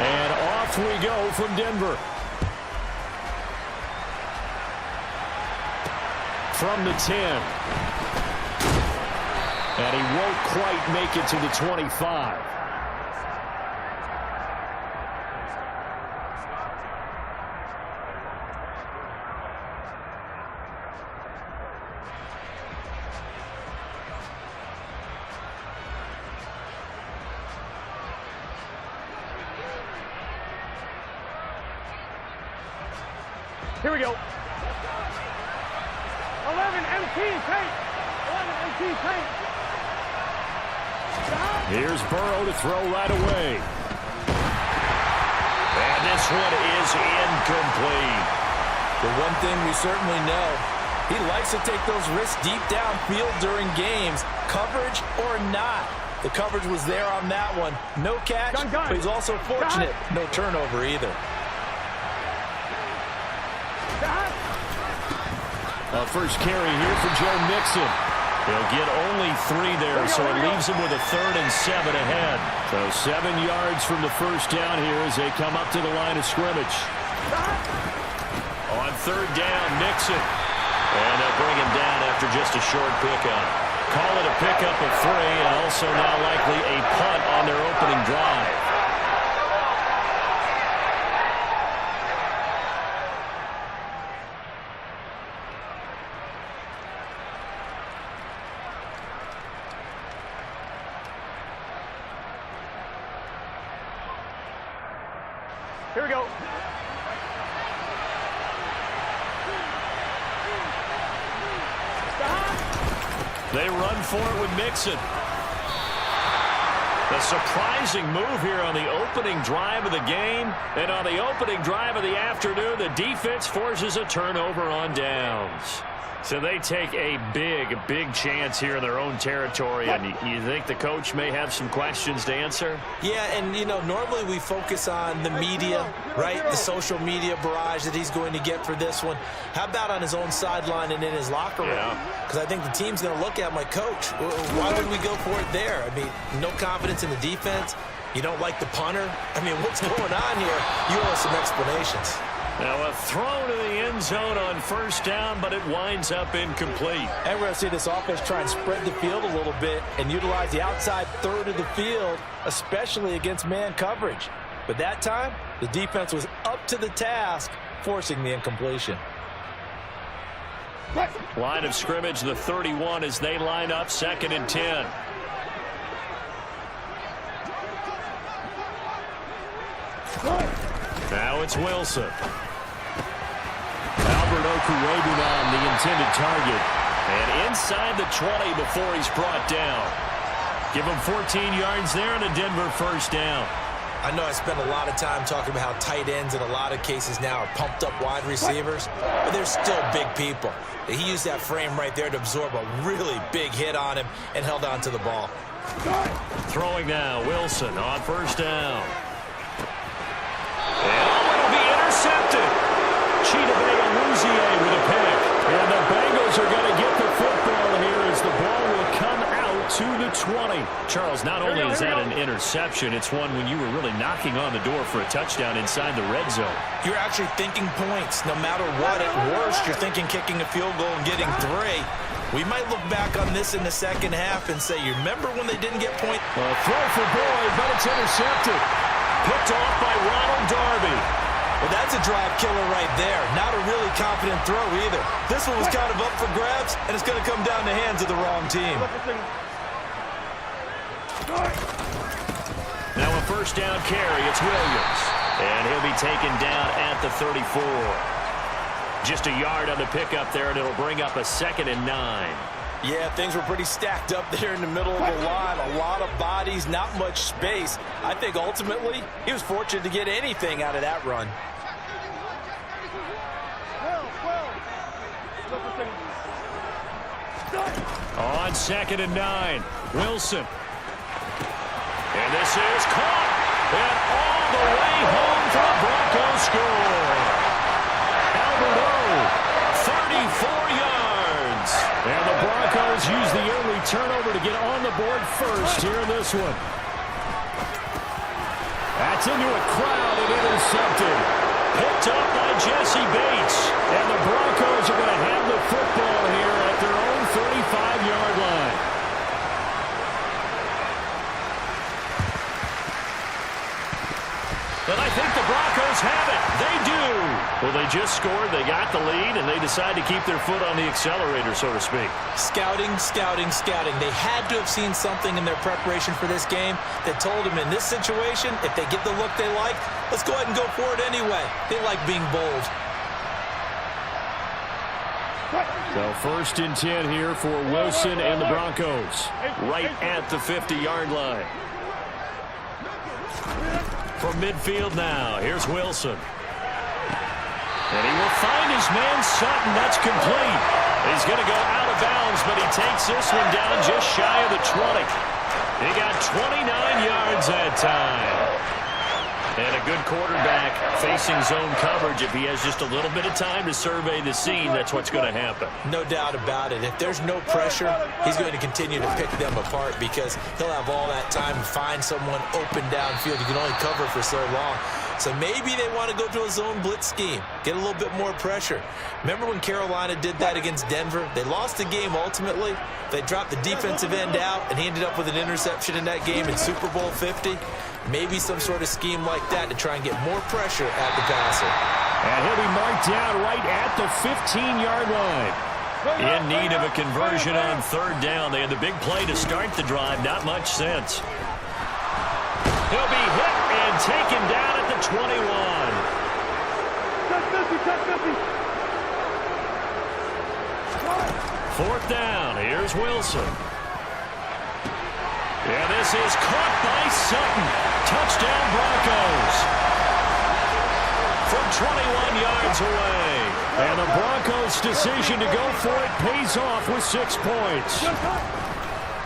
And off we go from Denver. From the 10. And he won't quite make it to the 25. Here we go. 11 MT tank. 11 MT tank. Here's Burrow to throw right away. And this one is incomplete. The one thing we certainly know, he likes to take those risks deep downfield during games, coverage or not. The coverage was there on that one. No catch, but he's also fortunate. No turnover either. A first carry here for Joe Mixon. He'll get only 3 there, so it leaves him with a 3rd and 7 ahead. So 7 yards from the first down here as they come up to the line of scrimmage. On 3rd down, Mixon. And they'll bring him down after just a short pickup. Call it a pickup of 3, and also now likely a punt on their opening drive. Here we go. They run for it with Mixon. The A surprising move here on the opening drive of the game. And on the opening drive of the afternoon, the defense forces a turnover on downs. So they take a big chance here in their own territory. And you think the coach may have some questions to answer? Yeah, and, you know, normally we focus on the media, right? The social media barrage that he's going to get for this one. How about on his own sideline and in his locker room? Because I think the team's going to look at him like, Coach, why would we go for it there? I mean, no confidence in the defense. You don't like the punter? I mean, what's going on here? You owe us some explanations. Now a throw to the end zone on first down, but it winds up incomplete. And we're going to see this offense try and spread the field a little bit and utilize the outside third of the field, especially against man coverage. But that time, the defense was up to the task, forcing the incompletion. Line of scrimmage, the 31, as they line up 2nd and 10. Now it's Wilson. Albert Okurebunan, the intended target. And inside the 20 before he's brought down. Give him 14 yards there and a Denver first down. I know I spent a lot of time talking about how tight ends in a lot of cases now are pumped up wide receivers, but they're still big people. He used that frame right there to absorb a really big hit on him and held on to the ball. Throwing now, Wilson on first down. And it'll be intercepted. Chidobe with a pick. And the Bengals are going to get the football here as the ball will come out to the 20. Charles, not only is that an interception, it's one when you were really knocking on the door for a touchdown inside the red zone. You're actually thinking points. No matter what, at worst, you're thinking kicking a field goal and getting 3. We might look back on this in the second half and say, you remember when they didn't get points? Throw for Boyd, but it's intercepted. Picked off by Ronald Darby. Well, that's a drive killer right there. Not a really confident throw either. This one was kind of up for grabs, and it's going to come down the hands of the wrong team. Now a first down carry. It's Williams. And he'll be taken down at the 34. Just a yard on the pickup there, and it'll bring up a 2nd and 9. Yeah, things were pretty stacked up there in the middle of the line. A lot of bodies, not much space. I think ultimately he was fortunate to get anything out of that run. On 2nd and 9, Wilson. And this is caught. And all the way home for the Broncos score. Albert 34 yards. And the Broncos use the early turnover to get on the board first here in this one. That's into a crowd and intercepted. Picked up by Jesse Bates. And the Broncos are going to have the football here at their own 35-yard line. But I think the Broncos have it. They do. Well, they just scored. They got the lead, and they decide to keep their foot on the accelerator, so to speak. Scouting. They had to have seen something in their preparation for this game that told them in this situation, if they get the look they like, let's go ahead and go for it anyway. They like being bold. So 1st and 10 here for Wilson and the Broncos. Right at the 50-yard line. From midfield now, here's Wilson. And he will find his man Sutton. That's complete. He's going to go out of bounds, but he takes this one down just shy of the 20. He got 29 yards that time. And a good quarterback facing zone coverage. If he has just a little bit of time to survey the scene, that's what's going to happen. No doubt about it. If there's no pressure, he's going to continue to pick them apart because he'll have all that time to find someone open downfield. You can only cover for so long. So maybe they want to go to a zone blitz scheme, get a little bit more pressure. Remember when Carolina did that against Denver? They lost the game ultimately. They dropped the defensive end out, and he ended up with an interception in that game in Super Bowl 50. Maybe some sort of scheme like that to try and get more pressure at the passer. And he'll be marked down right at the 15-yard line. In need of a conversion on 3rd down. They had the big play to start the drive. Not much sense. He'll be hit and taken down at the 21. Fourth down. Here's Wilson. And this is caught by Sutton. Touchdown Broncos. From 21 yards away. And the Broncos' decision to go for it pays off with 6 points.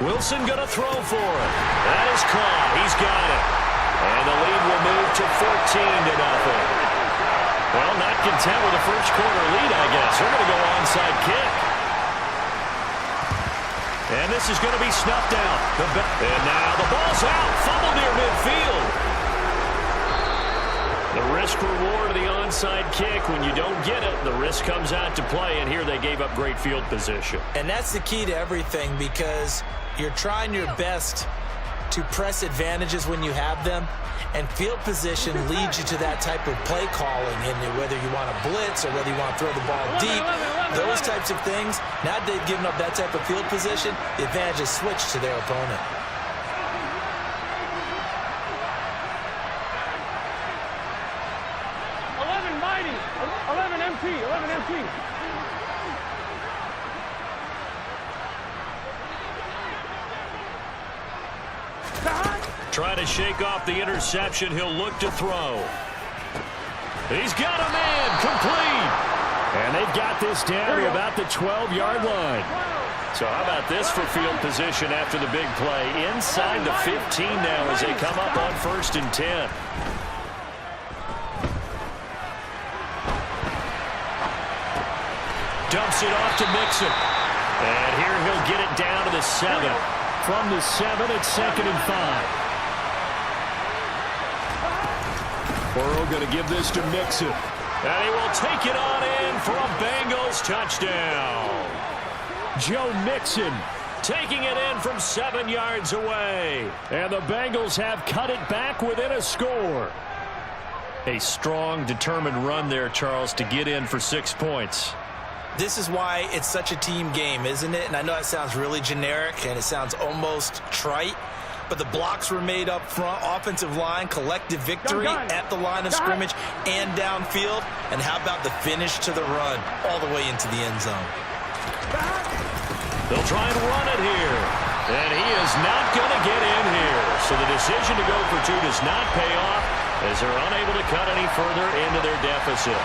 Wilson going to throw for it. That is caught. He's got it. And the lead will move to 14-0. Well, not content with the first quarter lead, I guess. We're going to go onside kick. And this is going to be snuffed out. And now the ball's out. Fumble near midfield. The risk reward of the onside kick. When you don't get it, the risk comes out to play. And here they gave up great field position. And that's the key to everything, because you're trying your best to press advantages when you have them. And field position leads you to that type of play calling, in whether you want to blitz or whether you want to throw the ball deep. Those types of things, now that they've given up that type of field position, the advantage is switched to their opponent. Trying to shake off the interception. He'll look to throw. He's got a man. Complete. And they've got this down to about the 12-yard line. So how about this for field position after the big play? Inside the 15 now as they come up on 1st and 10. Dumps it off to Mixon. And here he'll get it down to the 7. From the 7, it's 2nd and 5. Burrow going to give this to Mixon. And he will take it on in for a Bengals touchdown. Joe Mixon taking it in from 7 yards away. And the Bengals have cut it back within a score. A strong, determined run there, Charles, to get in for 6 points. This is why it's such a team game, isn't it? And I know it sounds really generic and it sounds almost trite, but the blocks were made up front, offensive line, collective victory at the line of scrimmage and downfield. And how about the finish to the run all the way into the end zone? They'll try and run it here. And he is not going to get in here. So the decision to go for 2 does not pay off as they're unable to cut any further into their deficit.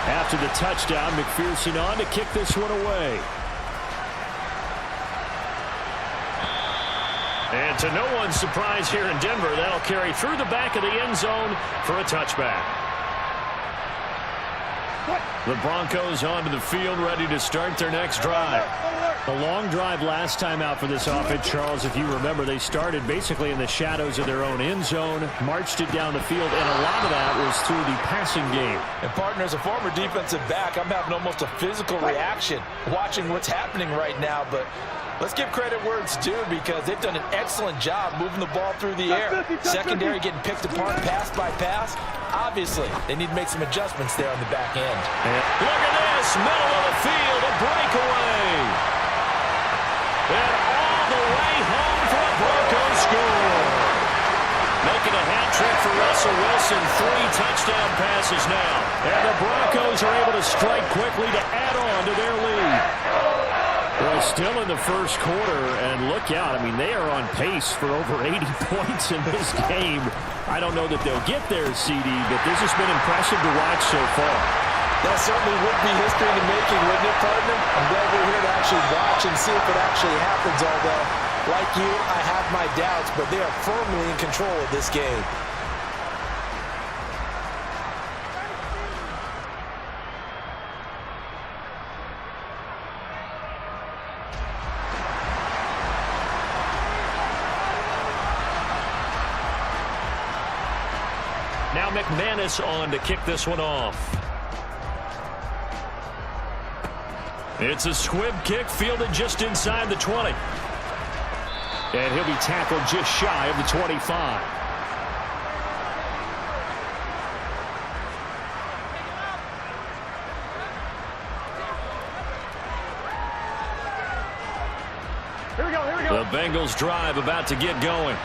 After the touchdown, McPherson on to kick this one away. And to no one's surprise here in Denver, that'll carry through the back of the end zone for a touchback. The Broncos onto the field, ready to start their next drive. A long drive last time out for this offense, Charles. If you remember, they started basically in the shadows of their own end zone, marched it down the field, and a lot of that was through the passing game. And, partner, as a former defensive back, I'm having almost a physical reaction watching what's happening right now. But let's give credit where it's due, because they've done an excellent job moving the ball through the air. Secondary getting picked apart pass by pass. Obviously, they need to make some adjustments there on the back end. Look at this, middle of the field, a breakaway. And all the way home for a Broncos score. Making a hat trick for Russel Wilson. 3 touchdown passes now. And the Broncos are able to strike quickly to add on to their lead. Well, still in the first quarter, and look out. I mean, they are on pace for over 80 points in this game. I don't know that they'll get there, CD, but this has been impressive to watch so far. That certainly would be history in the making, wouldn't it, partner? I'm glad we're here to actually watch and see if it actually happens, although, like you, I have my doubts, but they are firmly in control of this game. Now McManus on to kick this one off. It's a squib kick fielded just inside the 20. And he'll be tackled just shy of the 25. Here we go. The Bengals drive about to get going.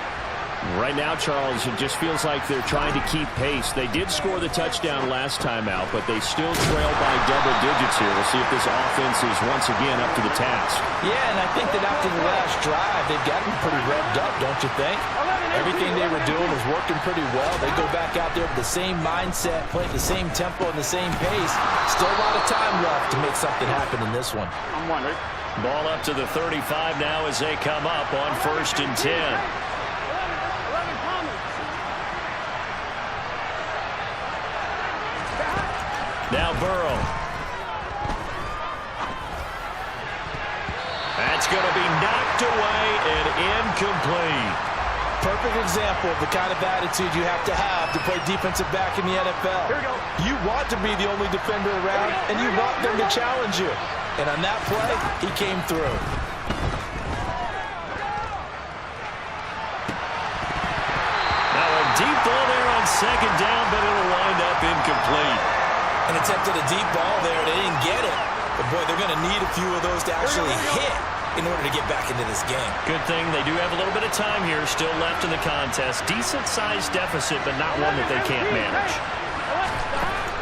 Right now, Charles, it just feels like they're trying to keep pace. They did score the touchdown last time out, but they still trail by double digits here. We'll see if this offense is once again up to the task. Yeah, and I think that after the last drive, they've got to be pretty revved up, don't you think? Everything they were doing was working pretty well. They go back out there with the same mindset, playing the same tempo and the same pace. Still a lot of time left to make something happen in this one. I'm wondering. Ball up to the 35 now as they come up on 1st and 10. Now Burrow. That's going to be knocked away and incomplete. Perfect example of the kind of attitude you have to play defensive back in the NFL. Here we go. You want to be the only defender around, and you want them to challenge you. And on that play, he came through. Now a deep ball there on 2nd down, but it'll wind up incomplete. And attempted a deep ball there. They didn't get it. But, boy, they're going to need a few of those to actually hit in order to get back into this game. Good thing they do have a little bit of time here still left in the contest. Decent-sized deficit, but not one that they can't manage.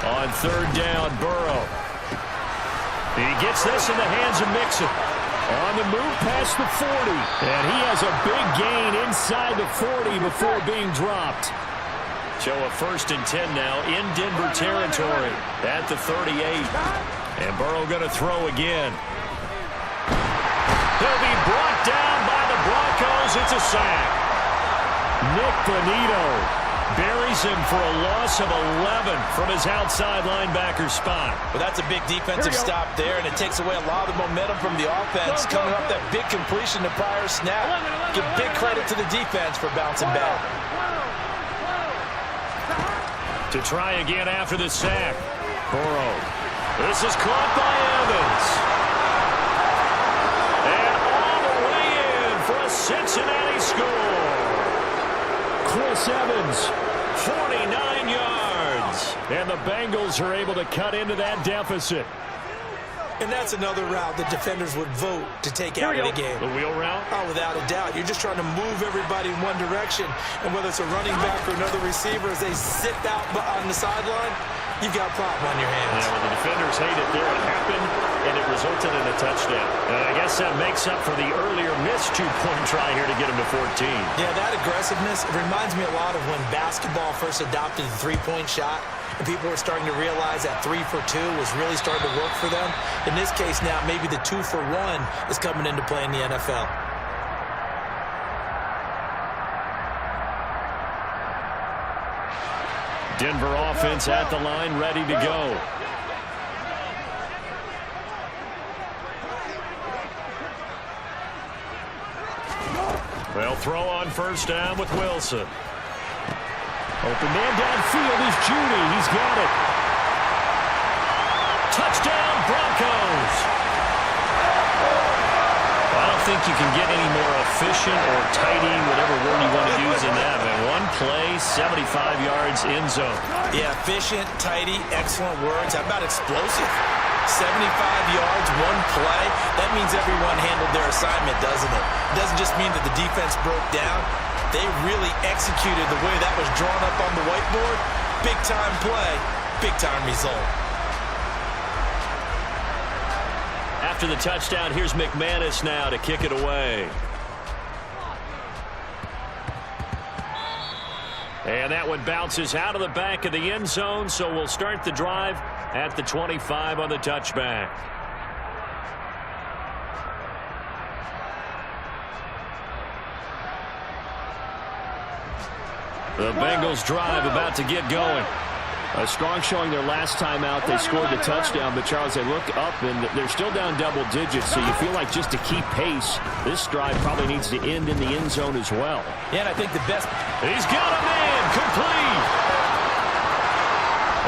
On 3rd down, Burrow. He gets this in the hands of Mixon. On the move past the 40. And he has a big gain inside the 40 before being dropped. So a 1st and 10 now in Denver territory at the 38. And Burrow going to throw again. He'll be brought down by the Broncos. It's a sack. Nick Bonito buries him for a loss of 11 from his outside linebacker spot. Well, that's a big defensive stop there, and it takes away a lot of the momentum from the offense. Coming up that big completion the prior snap. Give big credit to the defense for bouncing back. To try again after the sack. Burrow. This is caught by Evans. And all the way in for a Cincinnati score. Chris Evans, 49 yards. And the Bengals are able to cut into that deficit. And that's another route that defenders would vote to take out of the game. The wheel route? Oh, without a doubt. You're just trying to move everybody in one direction. And whether it's a running back or another receiver, as they sit out on the sideline, you've got a problem on your hands. Yeah, well, the defenders hate it there. It happened, and it resulted in a touchdown. And I guess that makes up for the earlier missed 2-point try here to get him to 14. Yeah, that aggressiveness, it reminds me a lot of when basketball first adopted the three-point shot. And people were starting to realize that 3 for 2 was really starting to work for them. In this case now, maybe the 2 for 1 is coming into play in the NFL. Denver offense at the line, ready to go. They'll throw on 1st down with Wilson. Open man downfield is Judy. He's got it. Touchdown, Broncos. I don't think you can get any more efficient or tidy, whatever word you want to use in that. Man, one play, 75 yards in zone. Yeah, efficient, tidy, excellent words. How about explosive? 75 yards, one play. That means everyone handled their assignment, doesn't it? It doesn't just mean that the defense broke down. They really executed the way that was drawn up on the whiteboard. Big-time play, big-time result. After the touchdown, here's McManus now to kick it away. And that one bounces out of the back of the end zone, so we'll start the drive at the 25 on the touchback. The Bengals drive about to get going. A strong showing their last time out. They scored the touchdown, but Charles, they look up and they're still down double digits, so you feel like just to keep pace, this drive probably needs to end in the end zone as well. Yeah, and I think the best... He's got a man, complete.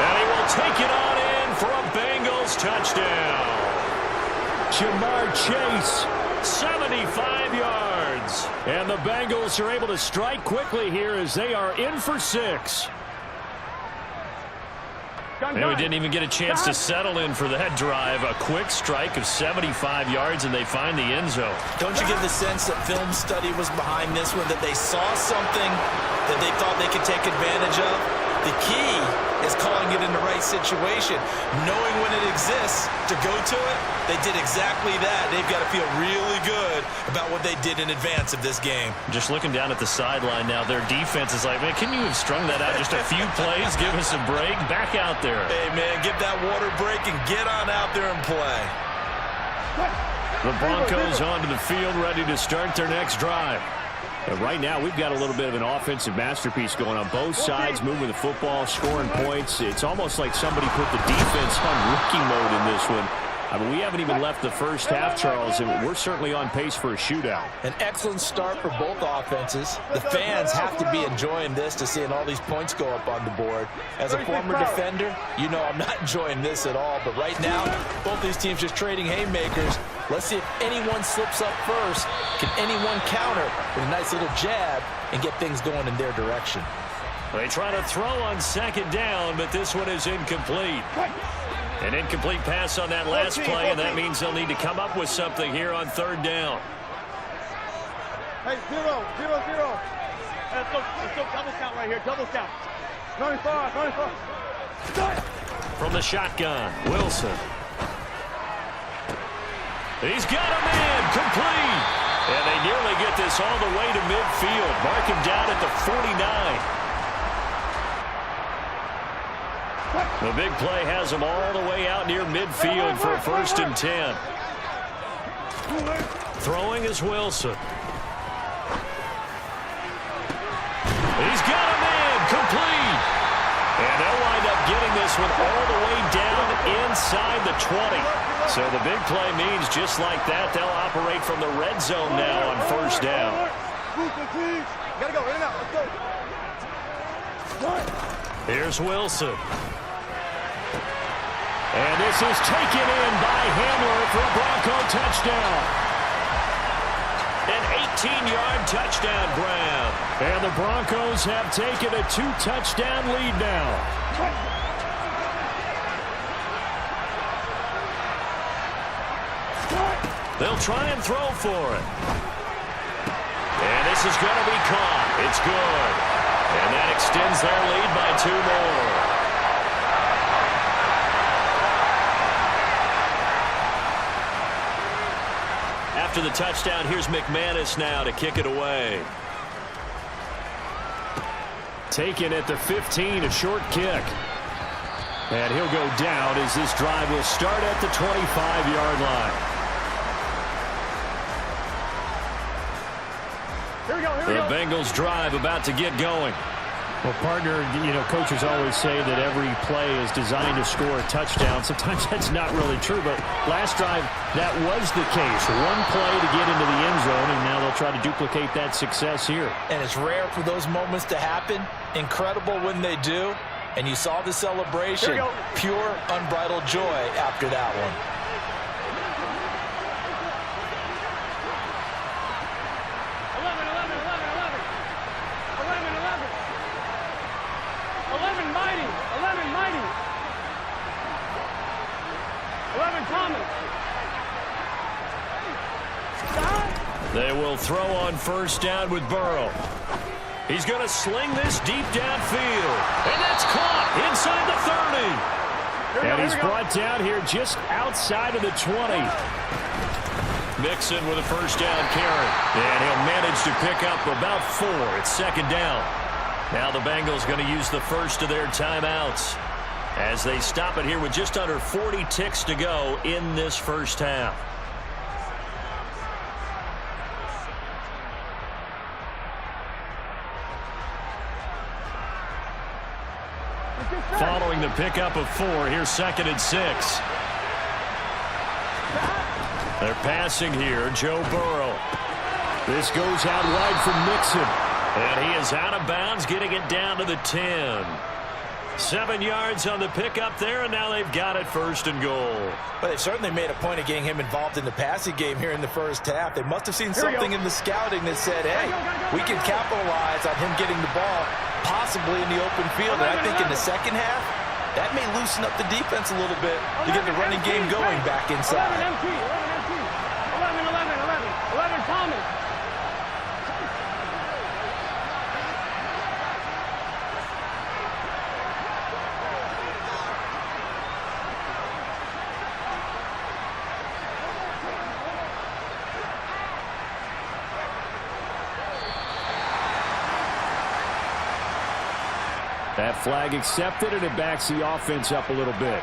And he will take it on in for a Bengals touchdown. Jamar Chase, 75 yards. And the Bengals are able to strike quickly here as they are in for 6. And we didn't even get a chance to settle in for that drive. A quick strike of 75 yards, and they find the end zone. Don't you get the sense that film study was behind this one, that they saw something that they thought they could take advantage of? The key is calling it in the right situation, knowing when it exists to go to it. They did exactly that. They've got to feel really good about what they did in advance of this game. Just looking down at the sideline now, their defense is like, man, can you have strung that out just a few plays? Give us a break. Back out there. Hey, man, give that water break and get on out there and play. The Broncos onto the field, ready to start their next drive. And right now, we've got a little bit of an offensive masterpiece going on both sides, moving the football, scoring points. It's almost like somebody put the defense on rookie mode in this one. I mean, we haven't even left the first half, Charles, and we're certainly on pace for a shootout. An excellent start for both offenses. The fans have to be enjoying this to seeing all these points go up on the board. As a former defender, you know I'm not enjoying this at all. But right now, both these teams just trading haymakers. Let's see if anyone slips up first. Can anyone counter with a nice little jab and get things going in their direction? They try to throw on second down, but this one is incomplete. An incomplete pass on that last play, and that means they'll need to come up with something here on third down. Hey, 0, 0, 0. Let's go double count right here. Double count. 94, 94. From the shotgun, Wilson. He's got a man, complete. And they nearly get this all the way to midfield. Mark him down at the 49. The big play has them all the way out near midfield for a 1st and 10. Throwing is Wilson. He's got a man, complete. And they'll wind up getting this one all the way down inside the 20. So the big play means just like that, they'll operate from the red zone now on 1st down. Gotta go, right now, let's go. Here's Wilson. And this is taken in by Hamler for a Bronco touchdown. An 18-yard touchdown grab. And the Broncos have taken a 2-touchdown lead now. They'll try and throw for it. And this is going to be caught. It's good. And that extends their lead by 2 more. After the touchdown, here's McManus now to kick it away. Taken at the 15, a short kick. And he'll go down as this drive will start at the 25-yard line. Here we go, here we The go. Bengals drive about to get going. Well, partner, you know, coaches always say that every play is designed to score a touchdown. Sometimes that's not really true, but last drive, that was the case. One play to get into the end zone, and now they'll try to duplicate that success here. And it's rare for those moments to happen. Incredible when they do. And you saw the celebration. Pure, unbridled joy after that one. They will throw on 1st down with Burrow. He's going to sling this deep downfield. And that's caught inside the 30. And he's brought down here just outside of the 20. Mixon with a 1st down carry. And he'll manage to pick up about 4. It's 2nd down. Now the Bengals going to use the first of their timeouts as they stop it here with just under 40 ticks to go in this first half. Following the pickup of 4, here's 2nd and 6. They're passing here, Joe Burrow. This goes out wide for Mixon. And he is out of bounds, getting it down to the 10. 7 yards on the pickup there, and now they've got it 1st and goal. But they've certainly made a point of getting him involved in the passing game here in the first half. They must have seen something in the scouting that said, hey, we can capitalize on him getting the ball possibly in the open field. And I think in the second half, That may loosen up the defense a little bit to get the running game going back inside. 11 MT, 11 Thomas. That flag accepted, and it backs the offense up a little bit.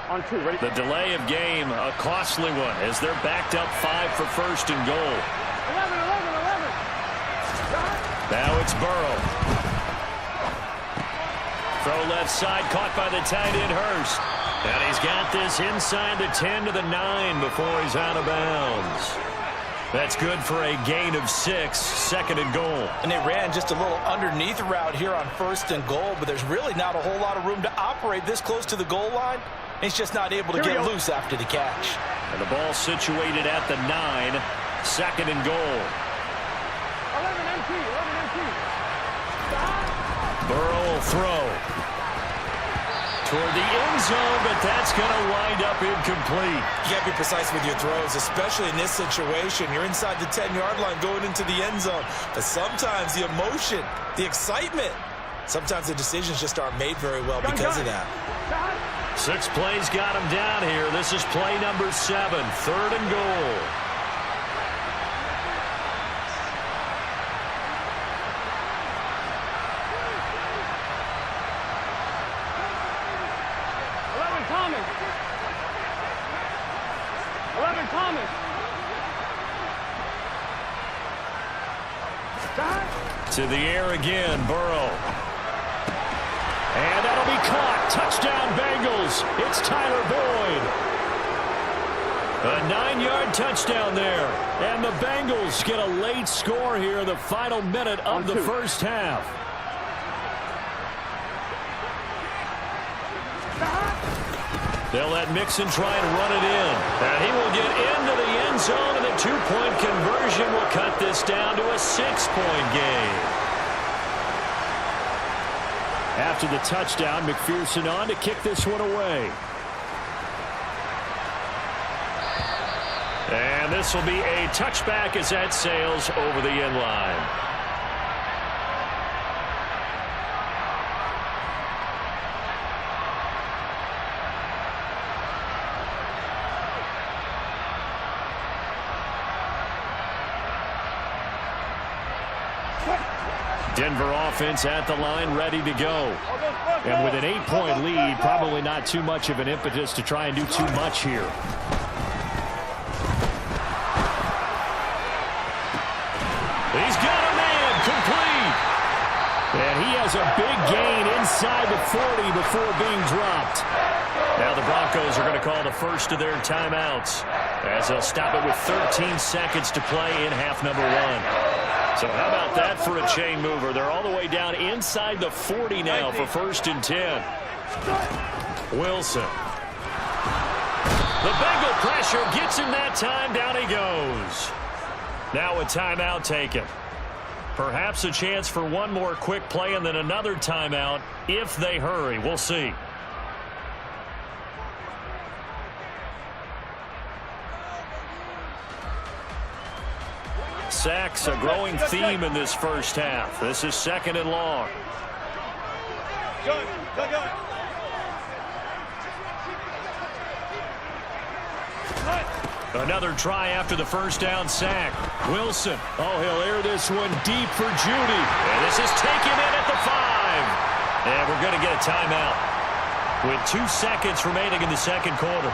On 2, ready? The delay of game, a costly one, as they're backed up 5 for first and goal. 11. Now it's Burrow. Throw left side, caught by the tight end Hurst. And he's got this inside the 10 to the 9 before he's out of bounds. That's good for a gain of 6, second and goal. And they ran just a little underneath route here on first and goal, but there's really not a whole lot of room to operate this close to the goal line. He's just not able to get loose after the catch. And the ball situated at the 9, second and goal. 11 MT. Burrow will throw toward the end zone, but that's going to wind up incomplete. You got to be precise with your throws, especially in this situation. You're inside the 10-yard line going into the end zone. But sometimes the emotion, the excitement, sometimes the decisions just aren't made very well because of that. 6 plays got him down here. This is play number 7, third and goal. To the air again, Burrow. And that'll be caught. Touchdown, Bengals. It's Tyler Boyd. A 9-yard touchdown there. And the Bengals get a late score here in the final minute of the first half. They'll let Mixon try and run it in. And he will get into the end zone, and the 2-point conversion will cut this down to a 6-point game. After the touchdown, McPherson on to kick this one away. And this will be a touchback as that sails over the end line. Denver offense at the line, ready to go. And with an 8-point lead, probably not too much of an impetus to try and do too much here. He's got a man, complete. And he has a big gain inside the 40 before being dropped. Now the Broncos are going to call the first of their timeouts, as they'll stop it with 13 seconds to play in half number 1. So how about that for a chain mover? They're all the way down inside the 40 now for first and 10. Wilson. The Bengal pressure gets him that time. Down he goes. Now a timeout taken. Perhaps a chance for one more quick play and then another timeout if they hurry. We'll see. Sacks, a growing theme in this first half. This is second and long. Good. Another try after the first down sack. Wilson. Oh, he'll air this one deep for Judy. And this is taken in at the 5. And we're going to get a timeout with 2 seconds remaining in the second quarter.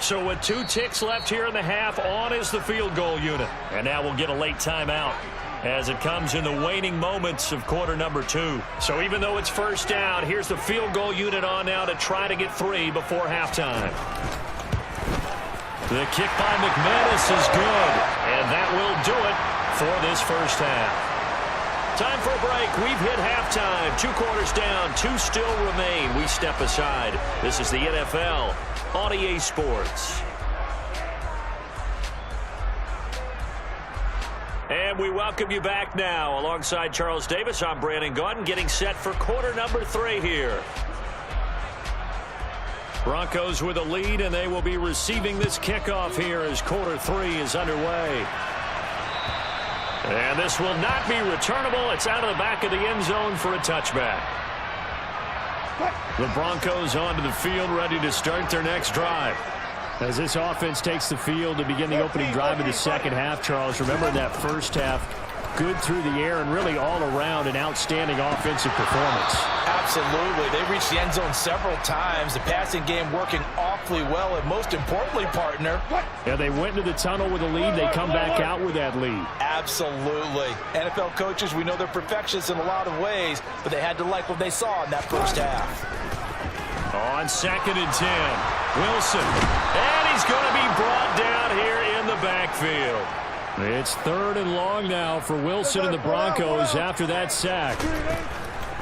So with 2 ticks left here in the half, on is the field goal unit. And now we'll get a late timeout as it comes in the waning moments of quarter number 2. So even though it's first down, here's the field goal unit on now to try to get 3 before halftime. The kick by McManus is good, and that will do it for this first half. Time for a break. We've hit halftime. 2 quarters down. 2 still remain. We step aside. This is the NFL on EA Sports. And we welcome you back now. Alongside Charles Davis, I'm Brandon Gaudin, getting set for quarter number 3 here. Broncos with a lead, and they will be receiving this kickoff here as quarter 3 is underway. And this will not be returnable. It's out of the back of the end zone for a touchback. The Broncos onto the field, ready to start their next drive. As this offense takes the field to begin the opening drive of the second half, Charles, remember that first half, good through the air and really all around an outstanding offensive performance. Absolutely. They reached the end zone several times. The passing game working awfully well, and most importantly, partner. Yeah, they went into the tunnel with a lead. They come back out with that lead. Absolutely. NFL coaches, we know they're perfectionists in a lot of ways, but they had to like what they saw in that first half. On 2nd and 10, Wilson. And he's going to be brought down here in the backfield. It's 3rd and long now for Wilson and the Broncos after that sack.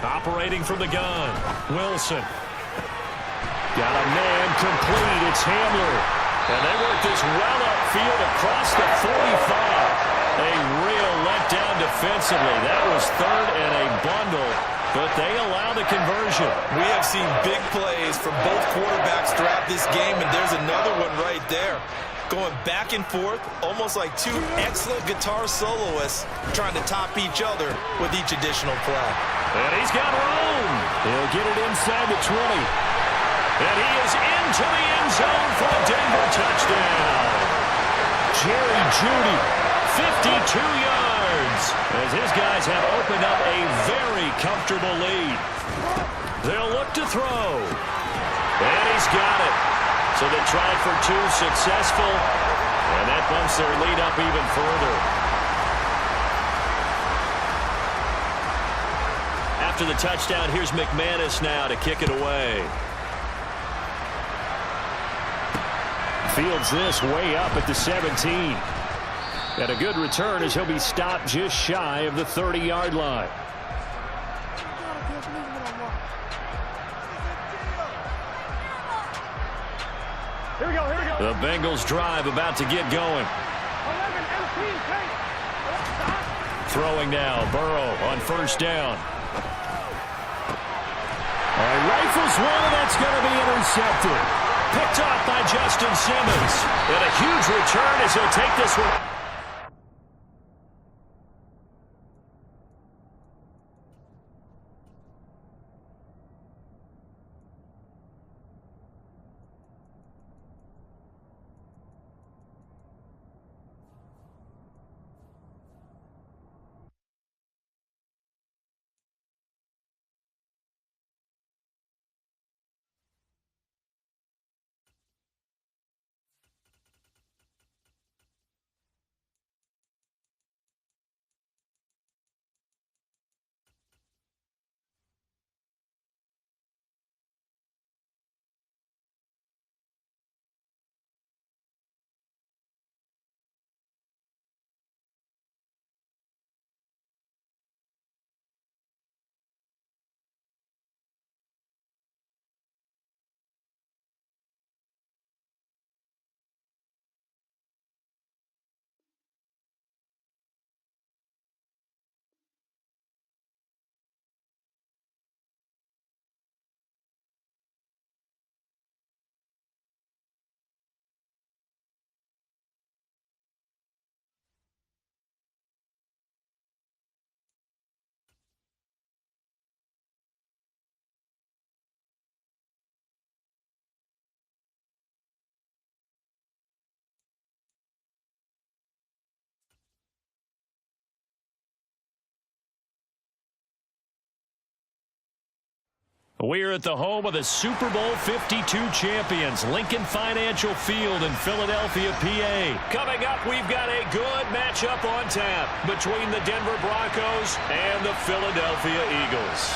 Operating from the gun, Wilson. Got a man complete. It's Hamler. And they work this well upfield across the 45. A real letdown defensively. That was 3rd and a bundle, but they allow the conversion. We have seen big plays from both quarterbacks throughout this game, and there's another one right there. Going back and forth, almost like 2 excellent guitar soloists trying to top each other with each additional play. And he's got room. He'll get it inside the 20. And he is into the end zone for a Denver touchdown. Jerry Jeudy, 52 yards, as his guys have opened up a very comfortable lead. They'll look to throw. And he's got it. So they tried for 2, successful, and that bumps their lead up even further. After the touchdown, here's McManus now to kick it away. Fields this way up at the 17. And a good return as he'll be stopped just shy of the 30-yard line. Here we go, here we go. The Bengals drive about to get going. Throwing now, Burrow on 1st down. Rifles one, and that's going to be intercepted. Picked off by Justin Simmons. And a huge return as he'll take this one. We're at the home of the Super Bowl 52 champions, Lincoln Financial Field in Philadelphia, PA. Coming up, we've got a good matchup on tap between the Denver Broncos and the Philadelphia Eagles.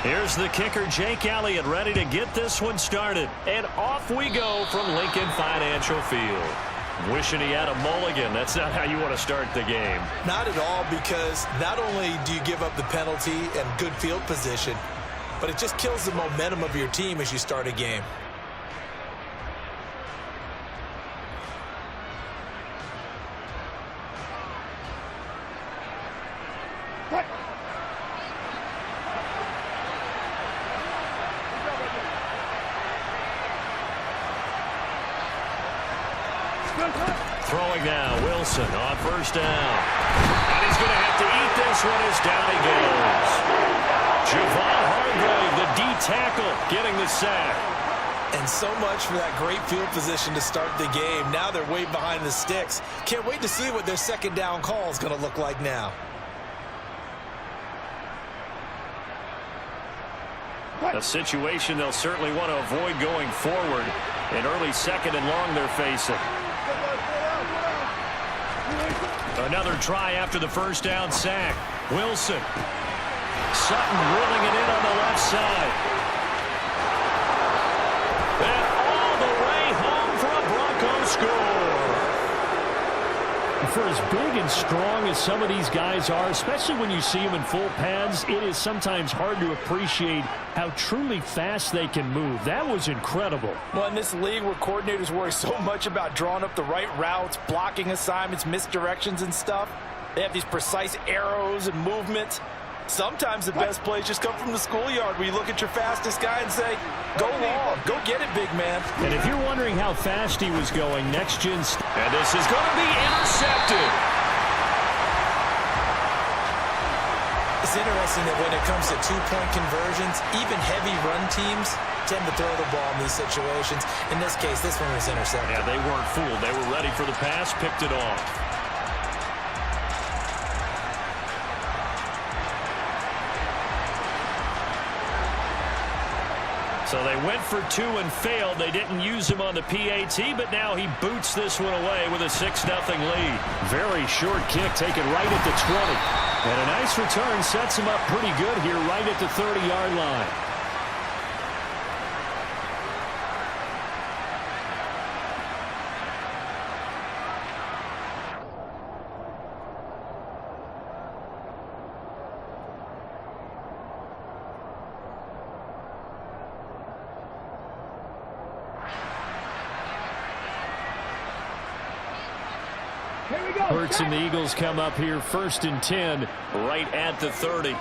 Here's the kicker, Jake Elliott, ready to get this one started. And off we go from Lincoln Financial Field. Wishing he had a mulligan. That's not how you want to start the game. Not at all, because not only do you give up the penalty and good field position, but it just kills the momentum of your team as you start a game. Throwing now, Wilson on first down. And he's going to have to eat this one as down he goes. Javon Hargrave, the D tackle, getting the sack. And so much for that great field position to start the game. Now they're way behind the sticks. Can't wait to see what their second down call is going to look like now. A situation they'll certainly want to avoid going forward. An early second and long they're facing. Another try after the first down sack. Wilson. Sutton reeling it in on the left side. And all the way home for a Broncos score. For as big and strong as some of these guys are, especially when you see them in full pads, it is sometimes hard to appreciate how truly fast they can move. That was incredible. Well, in this league where coordinators worry so much about drawing up the right routes, blocking assignments, misdirections and stuff, they have these precise arrows and movements. Sometimes the best plays just come from the schoolyard where you look at your fastest guy and say, go long, go get it, big man. And if you're wondering how fast he was going, next gen... And this is going to be intercepted. It's interesting that when it comes to two-point conversions, even heavy run teams tend to throw the ball in these situations. In this case, this one was intercepted. Yeah, they weren't fooled. They were ready for the pass, picked it off. So they went for two and failed. They didn't use him on the PAT, but now he boots this one away with a 6-0 lead. Very short kick taken right at the 20. And a nice return sets him up pretty good here right at the 30-yard line. Hurts and the Eagles come up here 1st and 10 right at the 30.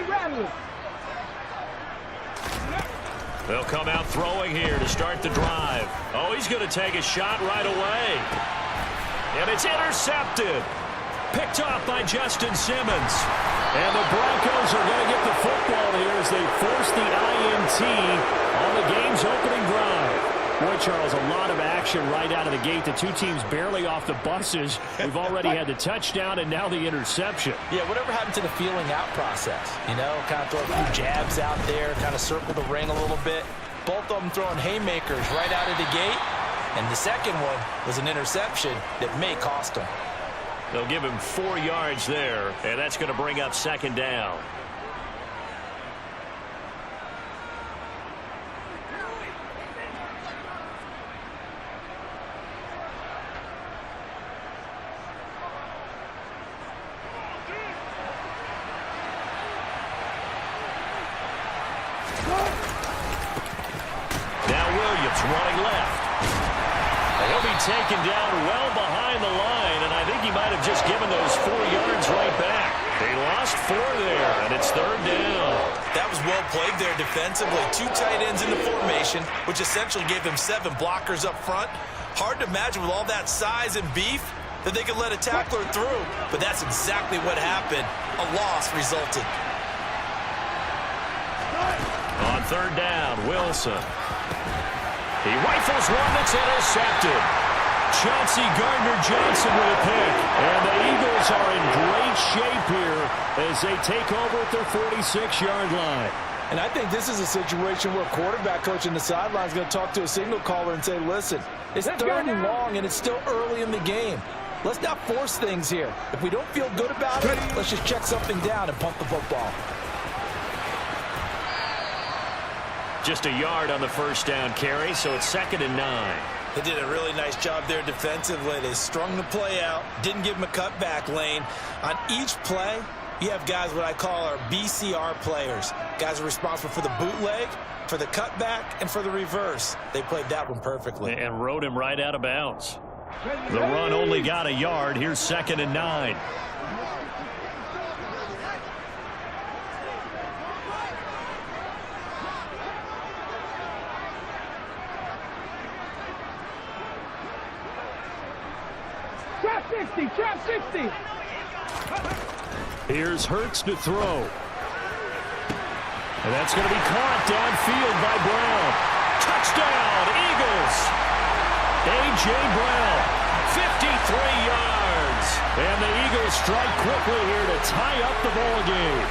Rattler. They'll come out throwing here to start the drive. Oh, he's going to take a shot right away. And it's intercepted. Picked off by Justin Simmons. And the Broncos are going to get the football here as they force the INT on the game's opening drive. Boy, Charles, a lot of action right out of the gate. The two teams barely off the buses. We've already had the touchdown and now the interception. Yeah, whatever happened to the feeling out process? You know, kind of throw a few jabs out there, kind of circle the ring a little bit. Both of them throwing haymakers right out of the gate. And the second one was an interception that may cost them. They'll give him 4 yards there, and that's going to bring up 2nd down. Now Williams running left. And he'll be taken down well behind the line, and I think he might have just given those 4 yards right back. They lost 4 there, and it's 3rd down. That was well played there defensively. 2 tight ends in the formation, which essentially gave them 7 blockers up front. Hard to imagine with all that size and beef that they could let a tackler through, but that's exactly what happened. A loss resulted. On 3rd down, Wilson. He rifles one that's intercepted. Chauncey Gardner-Johnson with a pick. And the Eagles are in great shape here as they take over at their 46-yard line. And I think this is a situation where a quarterback coach in the sideline is going to talk to a signal caller and say, listen, it's third and long and it's still early in the game. Let's not force things here. If we don't feel good about it, let's just check something down and pump the football. Just a yard on the first down carry, so it's 2nd and 9. They did a really nice job there defensively. They strung the play out, didn't give him a cutback lane. On each play, you have guys what I call our BCR players. Guys are responsible for the bootleg, for the cutback, and for the reverse. They played that one perfectly. And rode him right out of bounds. The run only got a yard. Here's 2nd and 9. Trap 60. Here's Hurts to throw. And that's going to be caught downfield by Brown. Touchdown, Eagles. A.J. Brown, 53 yards. And the Eagles strike quickly here to tie up the ball game.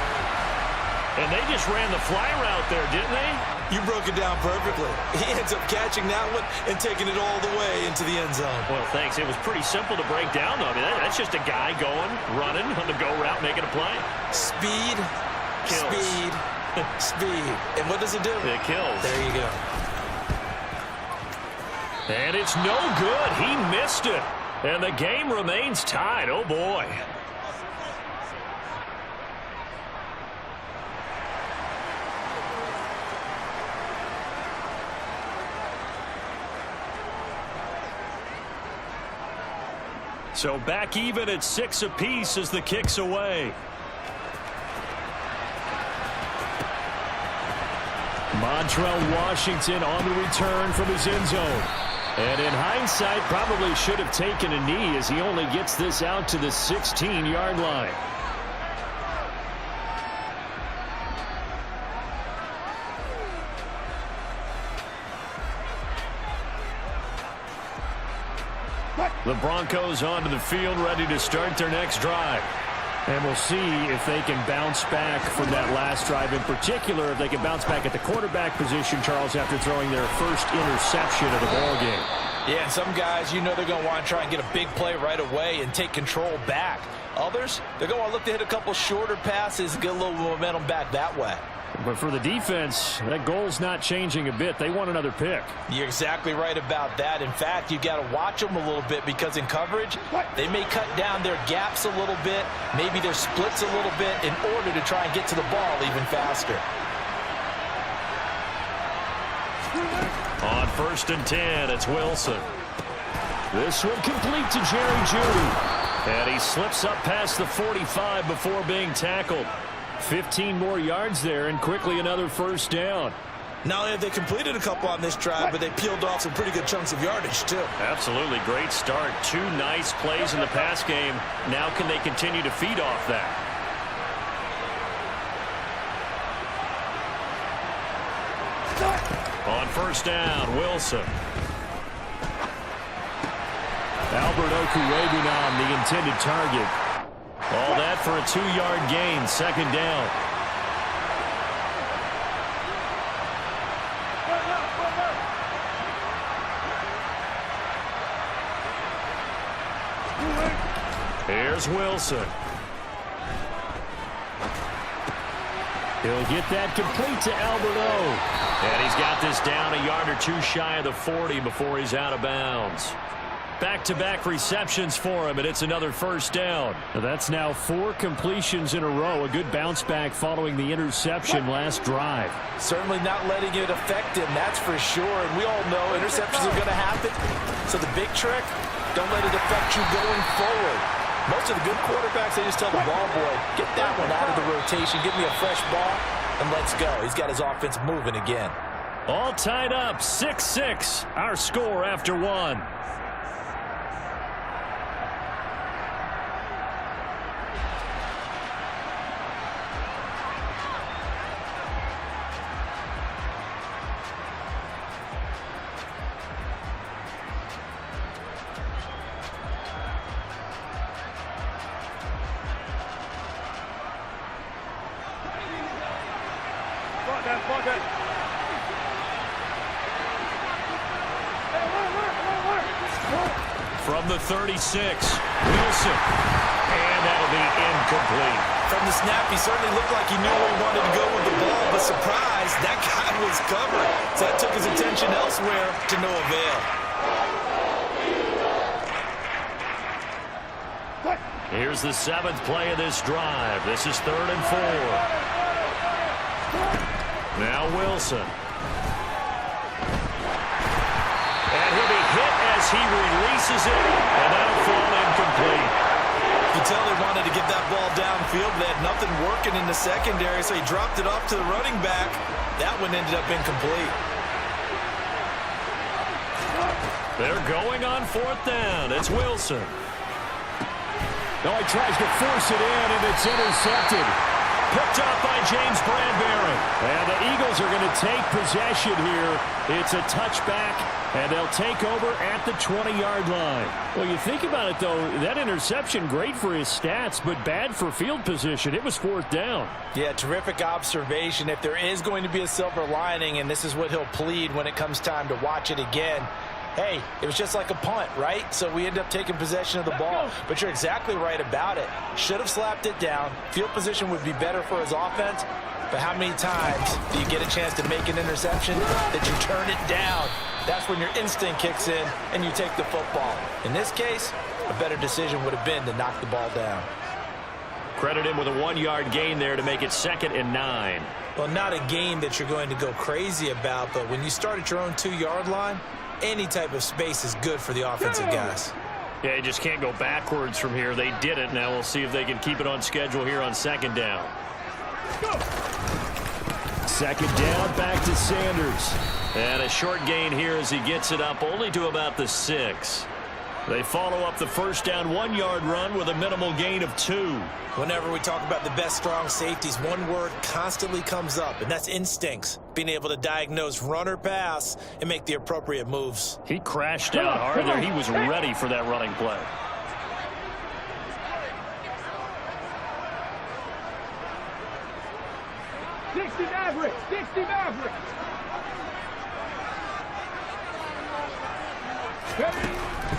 And they just ran the fly route there, didn't they? You broke it down perfectly. He ends up catching that one and taking it all the way into the end zone. Well, thanks. It was pretty simple to break down, though. I mean, that's just a guy going, running on the go route, making a play. Speed, Kills. speed, speed. And what does it do? It kills. There you go. And it's no good. He missed it. And the game remains tied. Oh, boy. So back even at 6 apiece as the kick's away. Montrell Washington on the return from his end zone. And in hindsight, probably should have taken a knee as he only gets this out to the 16-yard line. The Broncos onto the field, ready to start their next drive. And we'll see if they can bounce back from that last drive. In particular, if they can bounce back at the quarterback position, Charles, after throwing their first interception of the ballgame. Yeah, some guys, you know they're going to want to try and get a big play right away and take control back. Others, they're going to look to hit a couple shorter passes and get a little momentum back that way. But for the defense, that goal's not changing a bit. They want another pick. You're exactly right about that. In fact, you've got to watch them a little bit because in coverage, they may cut down their gaps a little bit, maybe their splits a little bit in order to try and get to the ball even faster. On 1st and 10, it's Wilson. This one complete to Jerry Jeudy. And he slips up past the 45 before being tackled. 15 more yards there, and quickly another first down. Not only have they completed a couple on this drive, but they peeled off some pretty good chunks of yardage, too. Absolutely. Great start. 2 nice plays in the pass game. Now can they continue to feed off that? On 1st down, Wilson. Albert Okwuegbunam, the intended target. All that for a 2-yard gain, 2nd down. Here's Wilson. He'll get that complete to Albert O. And he's got this down a yard or 2 shy of the 40 before he's out of bounds. Back-to-back receptions for him, and it's another first down. That's now 4 completions in a row. A good bounce back following the interception last drive. Certainly not letting it affect him, that's for sure. And we all know interceptions are going to happen. So the big trick, don't let it affect you going forward. Most of the good quarterbacks, they just tell the ball boy, get that one out of the rotation, give me a fresh ball, and let's go. He's got his offense moving again. All tied up, 6-6, our score after 1. From the 36, Wilson. And that'll be incomplete. From the snap, he certainly looked like he knew where he wanted to go with the ball, but surprise, that guy was covered. So that took his attention elsewhere to no avail. Here's the 7th play of this drive. This is 3rd and 4. Now Wilson. And he'll be hit as he releases it, and that'll fall incomplete. You can tell they wanted to get that ball downfield. They had nothing working in the secondary, so he dropped it off to the running back. That one ended up incomplete. They're going on 4th down. It's Wilson. No, he tries to force it in, and it's intercepted. Picked up by James Bradbury. And the Eagles are going to take possession here. It's a touchback, and they'll take over at the 20-yard line. Well, you think about it, though, that interception, great for his stats, but bad for field position. It was 4th down. Yeah, terrific observation. If there is going to be a silver lining, and this is what he'll plead when it comes time to watch it again, hey, it was just like a punt, right? So we end up taking possession of the ball. But you're exactly right about it. Should have slapped it down. Field position would be better for his offense. But how many times do you get a chance to make an interception that you turn it down? That's when your instinct kicks in and you take the football. In this case, a better decision would have been to knock the ball down. Credit him with a 1-yard gain there to make it 2nd and 9. Well, not a gain that you're going to go crazy about, but when you start at your own 2-yard line, any type of space is good for the offensive guys. Yeah, you just can't go backwards from here. They did it. Now we'll see if they can keep it on schedule here on 2nd down. 2nd down, back to Sanders. And a short gain here as he gets it up only to about the 6. They follow up the 1st down 1-yard run with a minimal gain of 2. Whenever we talk about the best strong safeties, one word constantly comes up, and that's instincts. Being able to diagnose run or pass and make the appropriate moves. He crashed out hard there. He was ready for that running play.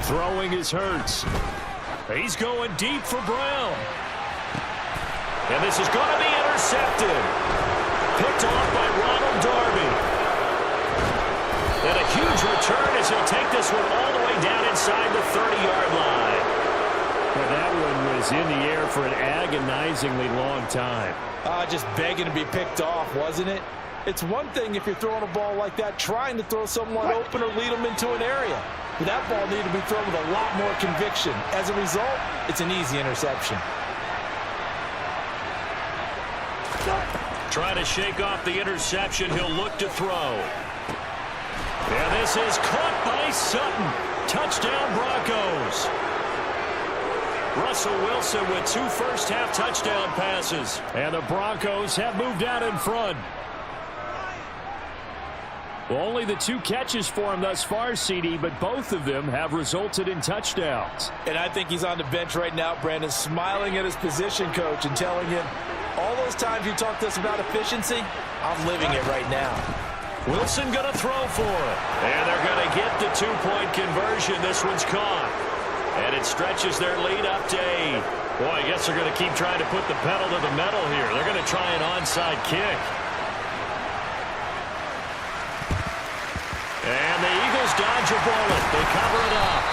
Throwing is Hurts. He's going deep for Brown. And this is going to be intercepted. Picked off by Ronald Darby. And a huge return as he'll take this one all the way down inside the 30-yard line. Well, that one was in the air for an agonizingly long time. Just begging to be picked off, wasn't it? It's one thing if you're throwing a ball like that, trying to throw someone open or lead them into an area. But that ball needed to be thrown with a lot more conviction. As a result, it's an easy interception. Trying to shake off the interception. He'll look to throw. And this is caught by Sutton. Touchdown, Broncos. Russel Wilson with 2 first-half touchdown passes. And the Broncos have moved out in front. Well, only the 2 catches for him thus far, CD, but both of them have resulted in touchdowns. And I think he's on the bench right now, Brandon, smiling at his position coach and telling him, all those times you talked to us about efficiency, I'm living it right now. Wilson going to throw for it. And they're going to get the 2-point conversion. This one's caught. And it stretches their lead up to 8. Boy, I guess they're going to keep trying to put the pedal to the metal here. They're going to try an onside kick. And the Eagles dodge a bullet. They cover it up.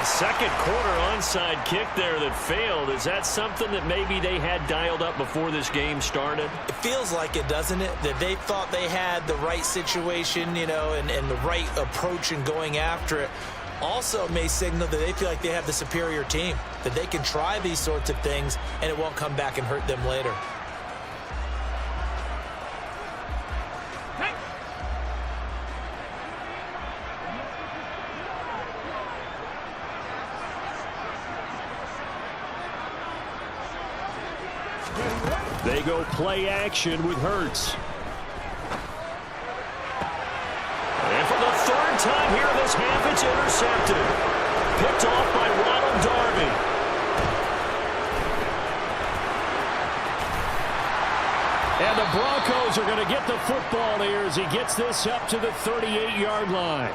A second quarter onside kick there that failed. Is that something that maybe they had dialed up before this game started? It feels like it, doesn't it? That they thought they had the right situation, you know, and the right approach in going after it. Also may signal that they feel like they have the superior team, that they can try these sorts of things and it won't come back and hurt them later. They go play action with Hurts. And for the 3rd time here in this half, it's intercepted. Picked off by Ronald Darby. And the Broncos are going to get the football here as he gets this up to the 38-yard line.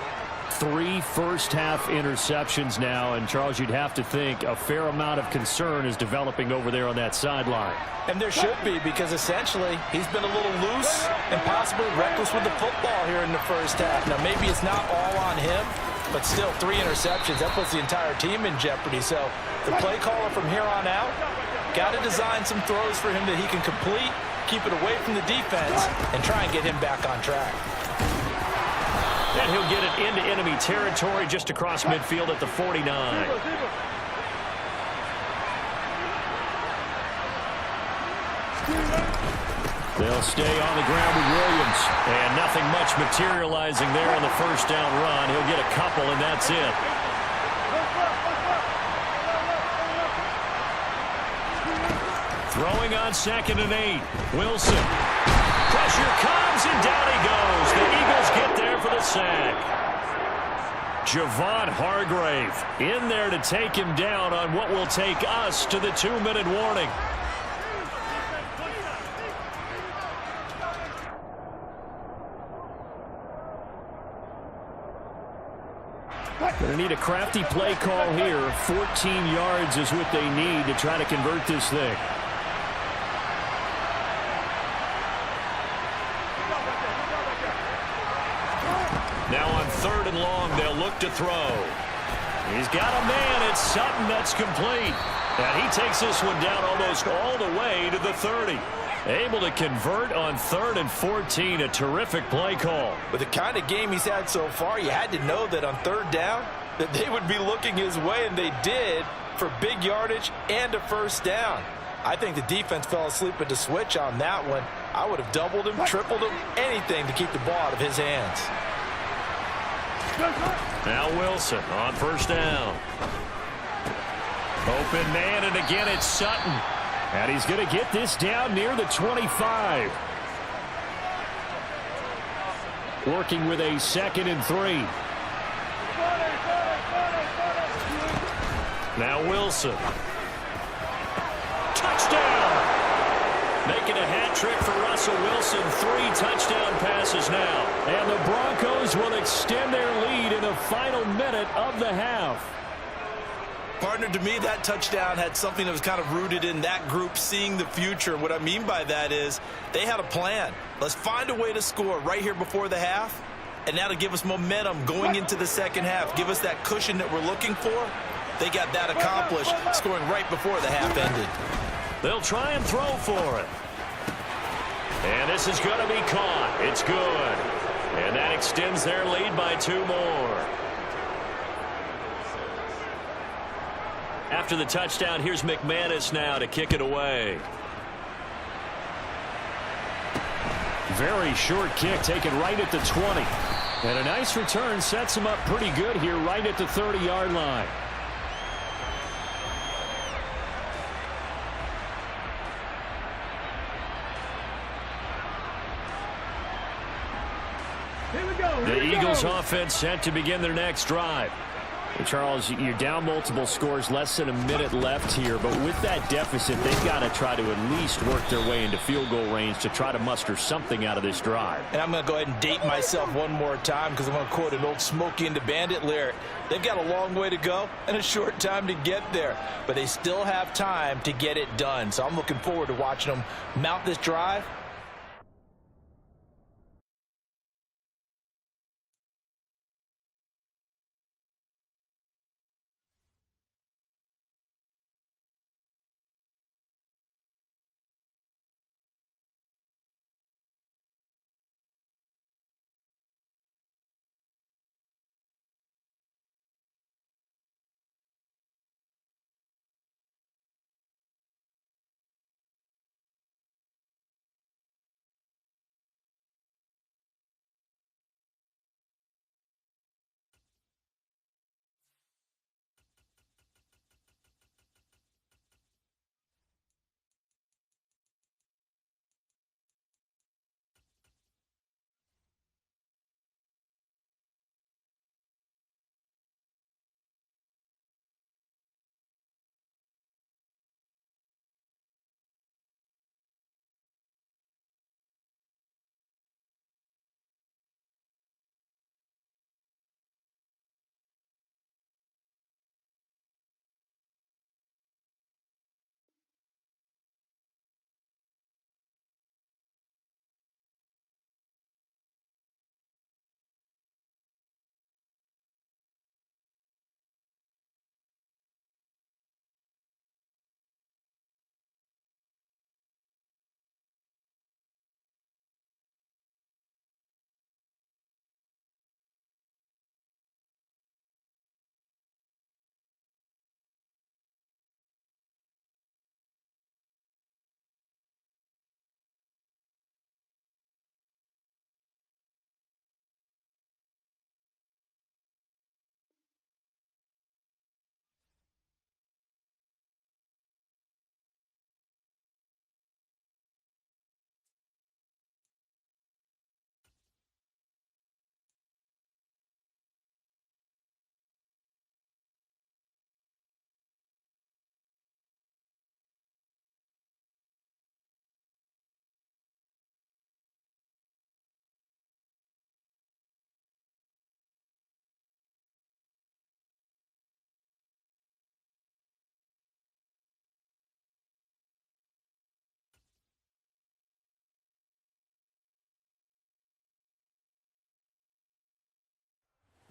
3 first-half interceptions now, and Charles, you'd have to think a fair amount of concern is developing over there on that sideline. And there should be, because essentially he's been a little loose and possibly reckless with the football here in the first half. Now, maybe it's not all on him, but still 3 interceptions. That puts the entire team in jeopardy. So the play caller from here on out got to design some throws for him that he can complete, keep it away from the defense, and try and get him back on track. And he'll get it into enemy territory just across midfield at the 49. They'll stay on the ground with Williams. And nothing much materializing there on the first down run. He'll get a couple, and that's it. Throwing on 2nd and 8. Wilson. Pressure comes, and down he goes. The Eagles get there for the sack. Javon Hargrave in there to take him down on what will take us to the 2-minute warning. Going to need a crafty play call here. 14 yards is what they need to try to convert this thing. Now on 3rd and long, they'll look to throw. He's got a man. It's Sutton that's complete. And he takes this one down almost all the way to the 30. Able to convert on 3rd and 14. A terrific play call. With the kind of game he's had so far, you had to know that on 3rd down that they would be looking his way, and they did, for big yardage and a first down. I think the defense fell asleep at the switch on that one. I would have doubled him, tripled him, anything to keep the ball out of his hands. Now Wilson on 1st down. Open man, and again it's Sutton. And he's going to get this down near the 25. Working with a 2nd and 3. Now Wilson. Touchdown! Making a hat trick for Russel Wilson. 3 touchdown passes now. And the Broncos will extend their lead in the final minute of the half. Partner, to me, that touchdown had something that was kind of rooted in that group seeing the future. What I mean by that is they had a plan. Let's find a way to score right here before the half, and that'll give us momentum going into the second half. Give us that cushion that we're looking for. They got that accomplished, scoring right before the half ended. They'll try and throw for it. And this is going to be caught. It's good. And that extends their lead by 2 more. After the touchdown, here's McManus now to kick it away. Very short kick taken right at the 20. And a nice return sets him up pretty good here right at the 30-yard line. The Eagles offense set to begin their next drive. Charles, you're down multiple scores, less than a minute left here, but with that deficit, they've got to try to at least work their way into field goal range to try to muster something out of this drive. And I'm going to go ahead and date myself one more time because I'm going to quote an old Smokey and the Bandit lyric. They've got a long way to go and a short time to get there, but they still have time to get it done. So I'm looking forward to watching them mount this drive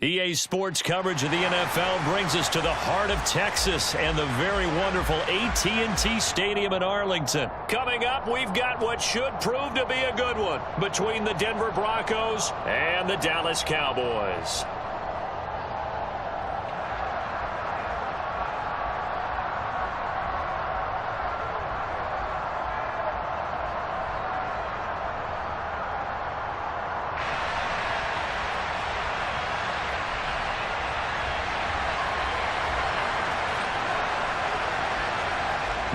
EA Sports coverage of the NFL brings us to the heart of Texas and the very wonderful AT&T Stadium in Arlington. Coming up, we've got what should prove to be a good one between the Denver Broncos and the Dallas Cowboys.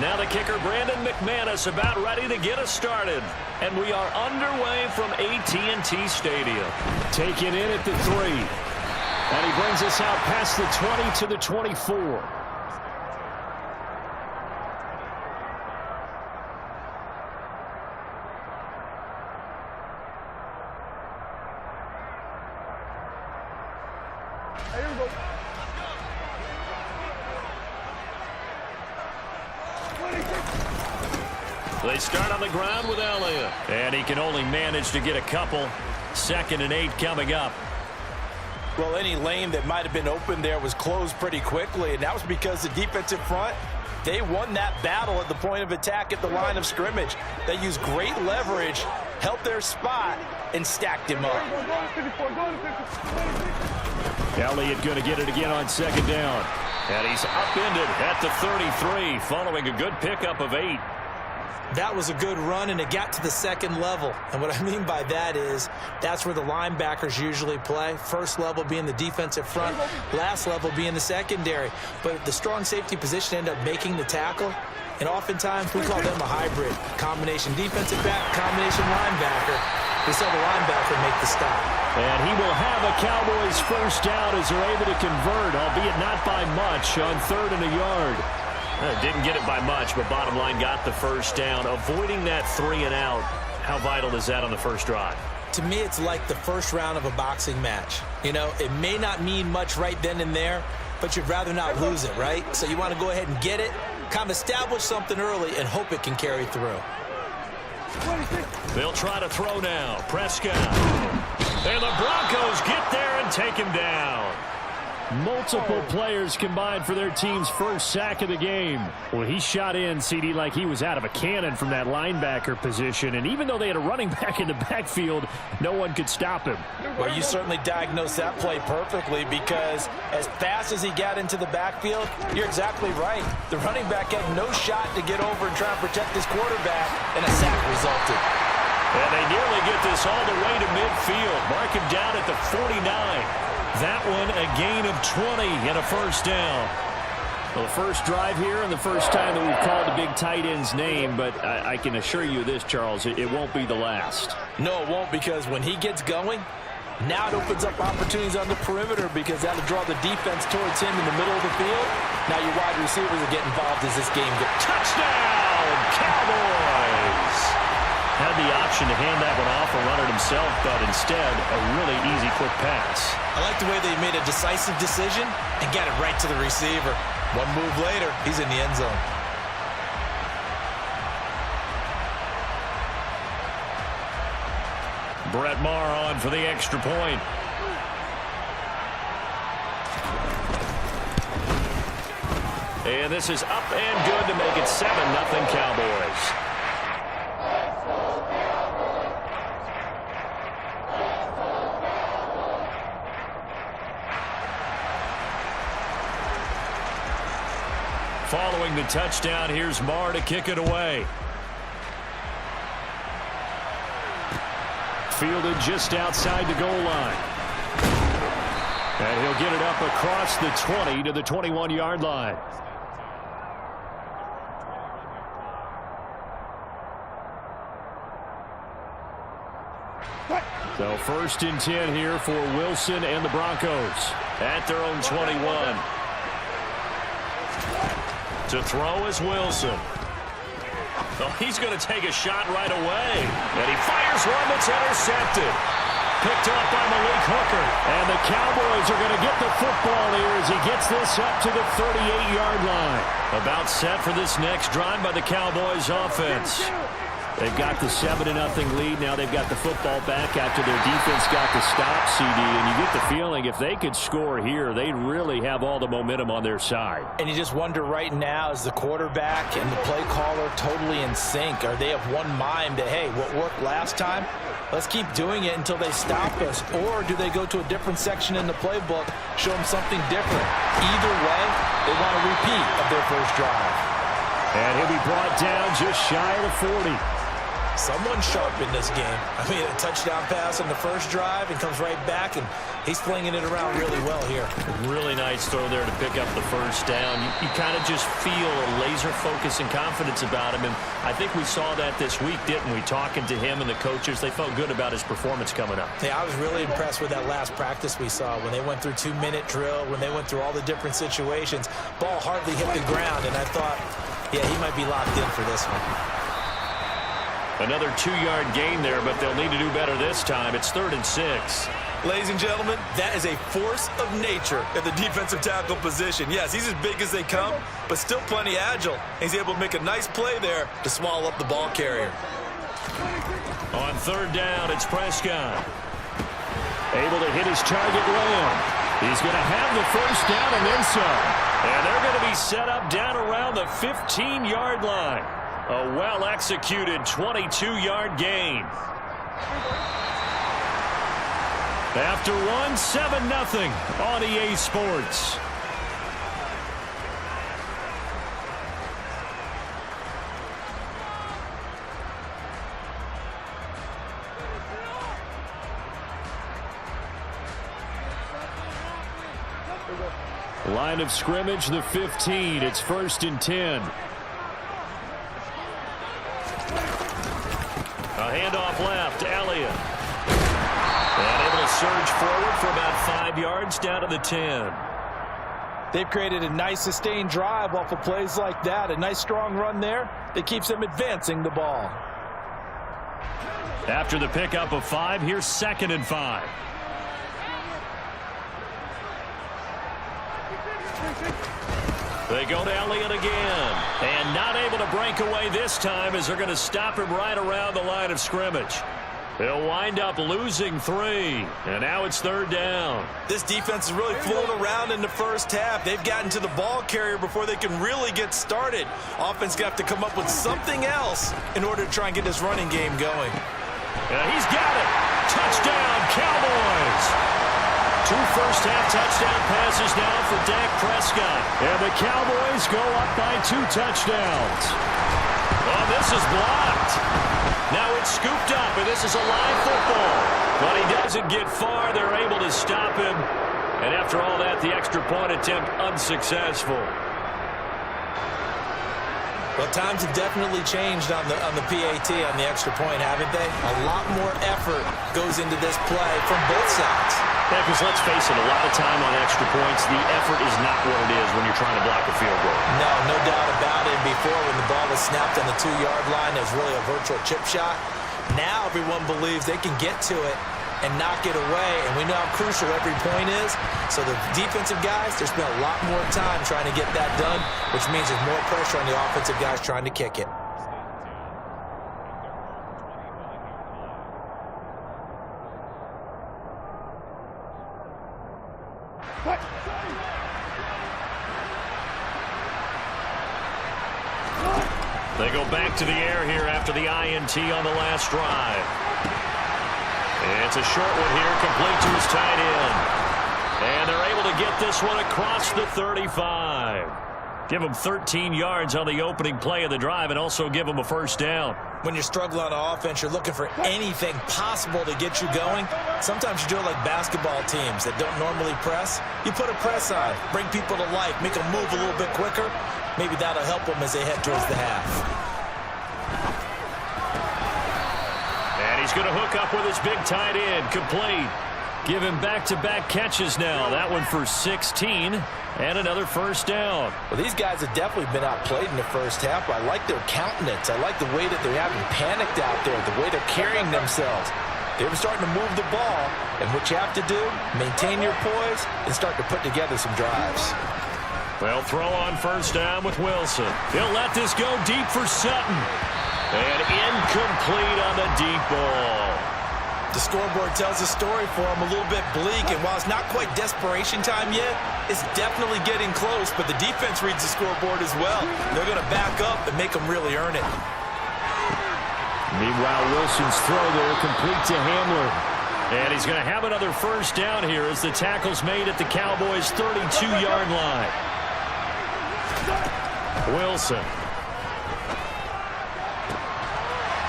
Now the kicker, Brandon McManus, about ready to get us started. And we are underway from AT&T Stadium. Taken in at the 3. And he brings us out past the 20 to the 24. They start on the ground with Elliott. And he can only manage to get a couple. 2nd and 8 coming up. Well, any lane that might have been open there was closed pretty quickly, and that was because the defensive front, they won that battle at the point of attack at the line of scrimmage. They used great leverage, held their spot, and stacked him up. Elliott going to get it again on 2nd down. And he's upended at the 33 following a good pickup of 8. That was a good run, and it got to the 2nd level. And what I mean by that is that's where the linebackers usually play. First level being the defensive front, last level being the secondary. But the strong safety position ended up making the tackle, and oftentimes we call them a hybrid. Combination defensive back, combination linebacker. We saw the linebacker make the stop. And he will have a Cowboys first down as they're able to convert, albeit not by much, on 3rd and a yard. Didn't get it by much, but bottom line got the first down. Avoiding that 3 and out, how vital is that on the first drive? To me, it's like the first round of a boxing match. You know, it may not mean much right then and there, but you'd rather not lose it, right? So you want to go ahead and get it, kind of establish something early, and hope it can carry through. They'll try to throw now. Prescott. And the Broncos get there and take him down. Multiple players combined for their team's first sack of the game. Well, he shot in, CD, like he was out of a cannon from that linebacker position. And even though they had a running back in the backfield, no one could stop him. Well, you certainly diagnosed that play perfectly, because as fast as he got into the backfield, you're exactly right. The running back had no shot to get over and try and protect his quarterback, and a sack resulted. And they nearly get this all the way to midfield. Mark him down at the 49. That one a gain of 20 and a first down. Well, the first drive here and the first time that we've called the big tight end's name, but I can assure you this, Charles, it won't be the last. No, it won't, because when he gets going, now it opens up opportunities on the perimeter, because that'll draw the defense towards him in the middle of the field. Now your wide receivers will get involved as this game goes. Touchdown, Cowboys! Had the option to hand that one off or run it himself, but instead a really easy quick pass. I like the way they made a decisive decision and got it right to the receiver. One move later, he's in the end zone. Brett Maher on for the extra point. And this is up and good to make it 7-0 Cowboys. Following the touchdown, here's Maher to kick it away. Fielded just outside the goal line. And he'll get it up across the 20 to the 21-yard line. So 1st and 10 here for Wilson and the Broncos at their own 21. To throw is Wilson. Oh, he's going to take a shot right away. And he fires one that's intercepted. Picked up by Malik Hooker. And the Cowboys are going to get the football here as he gets this up to the 38-yard line. About set for this next drive by the Cowboys offense. They've got the 7-0 lead. Now they've got the football back after their defense got the stop, CD. And you get the feeling if they could score here, they really have all the momentum on their side. And you just wonder right now, is the quarterback and the play caller totally in sync? Are they of one mind that, hey, what worked last time, let's keep doing it until they stop us? Or do they go to a different section in the playbook, show them something different? Either way, they want a repeat of their first drive. And he'll be brought down just shy of the 40. Someone sharp in this game. I mean, a touchdown pass on the first drive and comes right back, and he's flinging it around really well here. Really nice throw there to pick up the first down. You kind of just feel a laser focus and confidence about him, and I think we saw that this week, didn't we? Talking to him and the coaches, they felt good about his performance coming up. Yeah, I was really impressed with that last practice we saw when they went through 2-minute drill, when they went through all the different situations. Ball hardly hit the ground, and I thought, yeah, he might be locked in for this one. Another 2-yard gain there, but they'll need to do better this time. It's 3rd and 6. Ladies and gentlemen, that is a force of nature at the defensive tackle position. Yes, he's as big as they come, but still plenty agile. He's able to make a nice play there to swallow up the ball carrier. On 3rd down, it's Prescott. Able to hit his target Lamb. He's going to have the first down and then some. And they're going to be set up down around the 15-yard line. A well-executed 22-yard gain. After one, 7-0 on EA Sports. Line of scrimmage, the 15. It's 1st and 10. A handoff left, Elliott. And able to surge forward for about 5 yards down to the 10. They've created a nice sustained drive off of plays like that. A nice strong run there that keeps them advancing the ball. After the pickup of 5, here's 2nd and 5. They go to Elliott again. And not able to break away this time as they're going to stop him right around the line of scrimmage. They'll wind up losing 3. And now it's 3rd down. This defense is really flown around in the first half. They've gotten to the ball carrier before they can really get started. Offense got to come up with something else in order to try and get this running game going. He's got it. Touchdown, Cowboys. 2 first-half touchdown passes now for Dak Prescott. And the Cowboys go up by 2 touchdowns. Oh, this is blocked. Now it's scooped up, and this is a live football. But he doesn't get far. They're able to stop him. And after all that, the extra point attempt unsuccessful. Well, times have definitely changed on the PAT, on the extra point, haven't they? A lot more effort goes into this play from both sides. Yeah, because let's face it, a lot of time on extra points, the effort is not what it is when you're trying to block a field goal. No doubt about it. Before, when the ball was snapped on the 2-yard line, it was really a virtual chip shot. Now everyone believes they can get to it and knock it away, and we know how crucial every point is. So the defensive guys, they spent a lot more time trying to get that done, which means there's more pressure on the offensive guys trying to kick it. They go back to the air here after the INT on the last drive. It's a short one here, complete to his tight end. And they're able to get this one across the 35. Give them 13 yards on the opening play of the drive and also give them a first down. When you're struggling on offense, you're looking for anything possible to get you going. Sometimes you do it like basketball teams that don't normally press. You put a press on, bring people to life, make them move a little bit quicker. Maybe that'll help them as they head towards the half. And he's going to hook up with his big tight end, complete. Give him back-to-back catches now. That one for 16 and another first down. Well, these guys have definitely been outplayed in the first half. I like their countenance. I like the way that they're having panicked out there, the way they're carrying themselves. They're starting to move the ball, and what you have to do, maintain your poise and start to put together some drives. Well, throw on first down with Wilson. He'll let this go deep for Sutton. And incomplete on the deep ball. The scoreboard tells a story for him, a little bit bleak, and while it's not quite desperation time yet, it's definitely getting close, but the defense reads the scoreboard as well. They're going to back up and make them really earn it. Meanwhile, Wilson's throw there complete to Hamler. And he's going to have another first down here as the tackle's made at the Cowboys' 32-yard line. Wilson.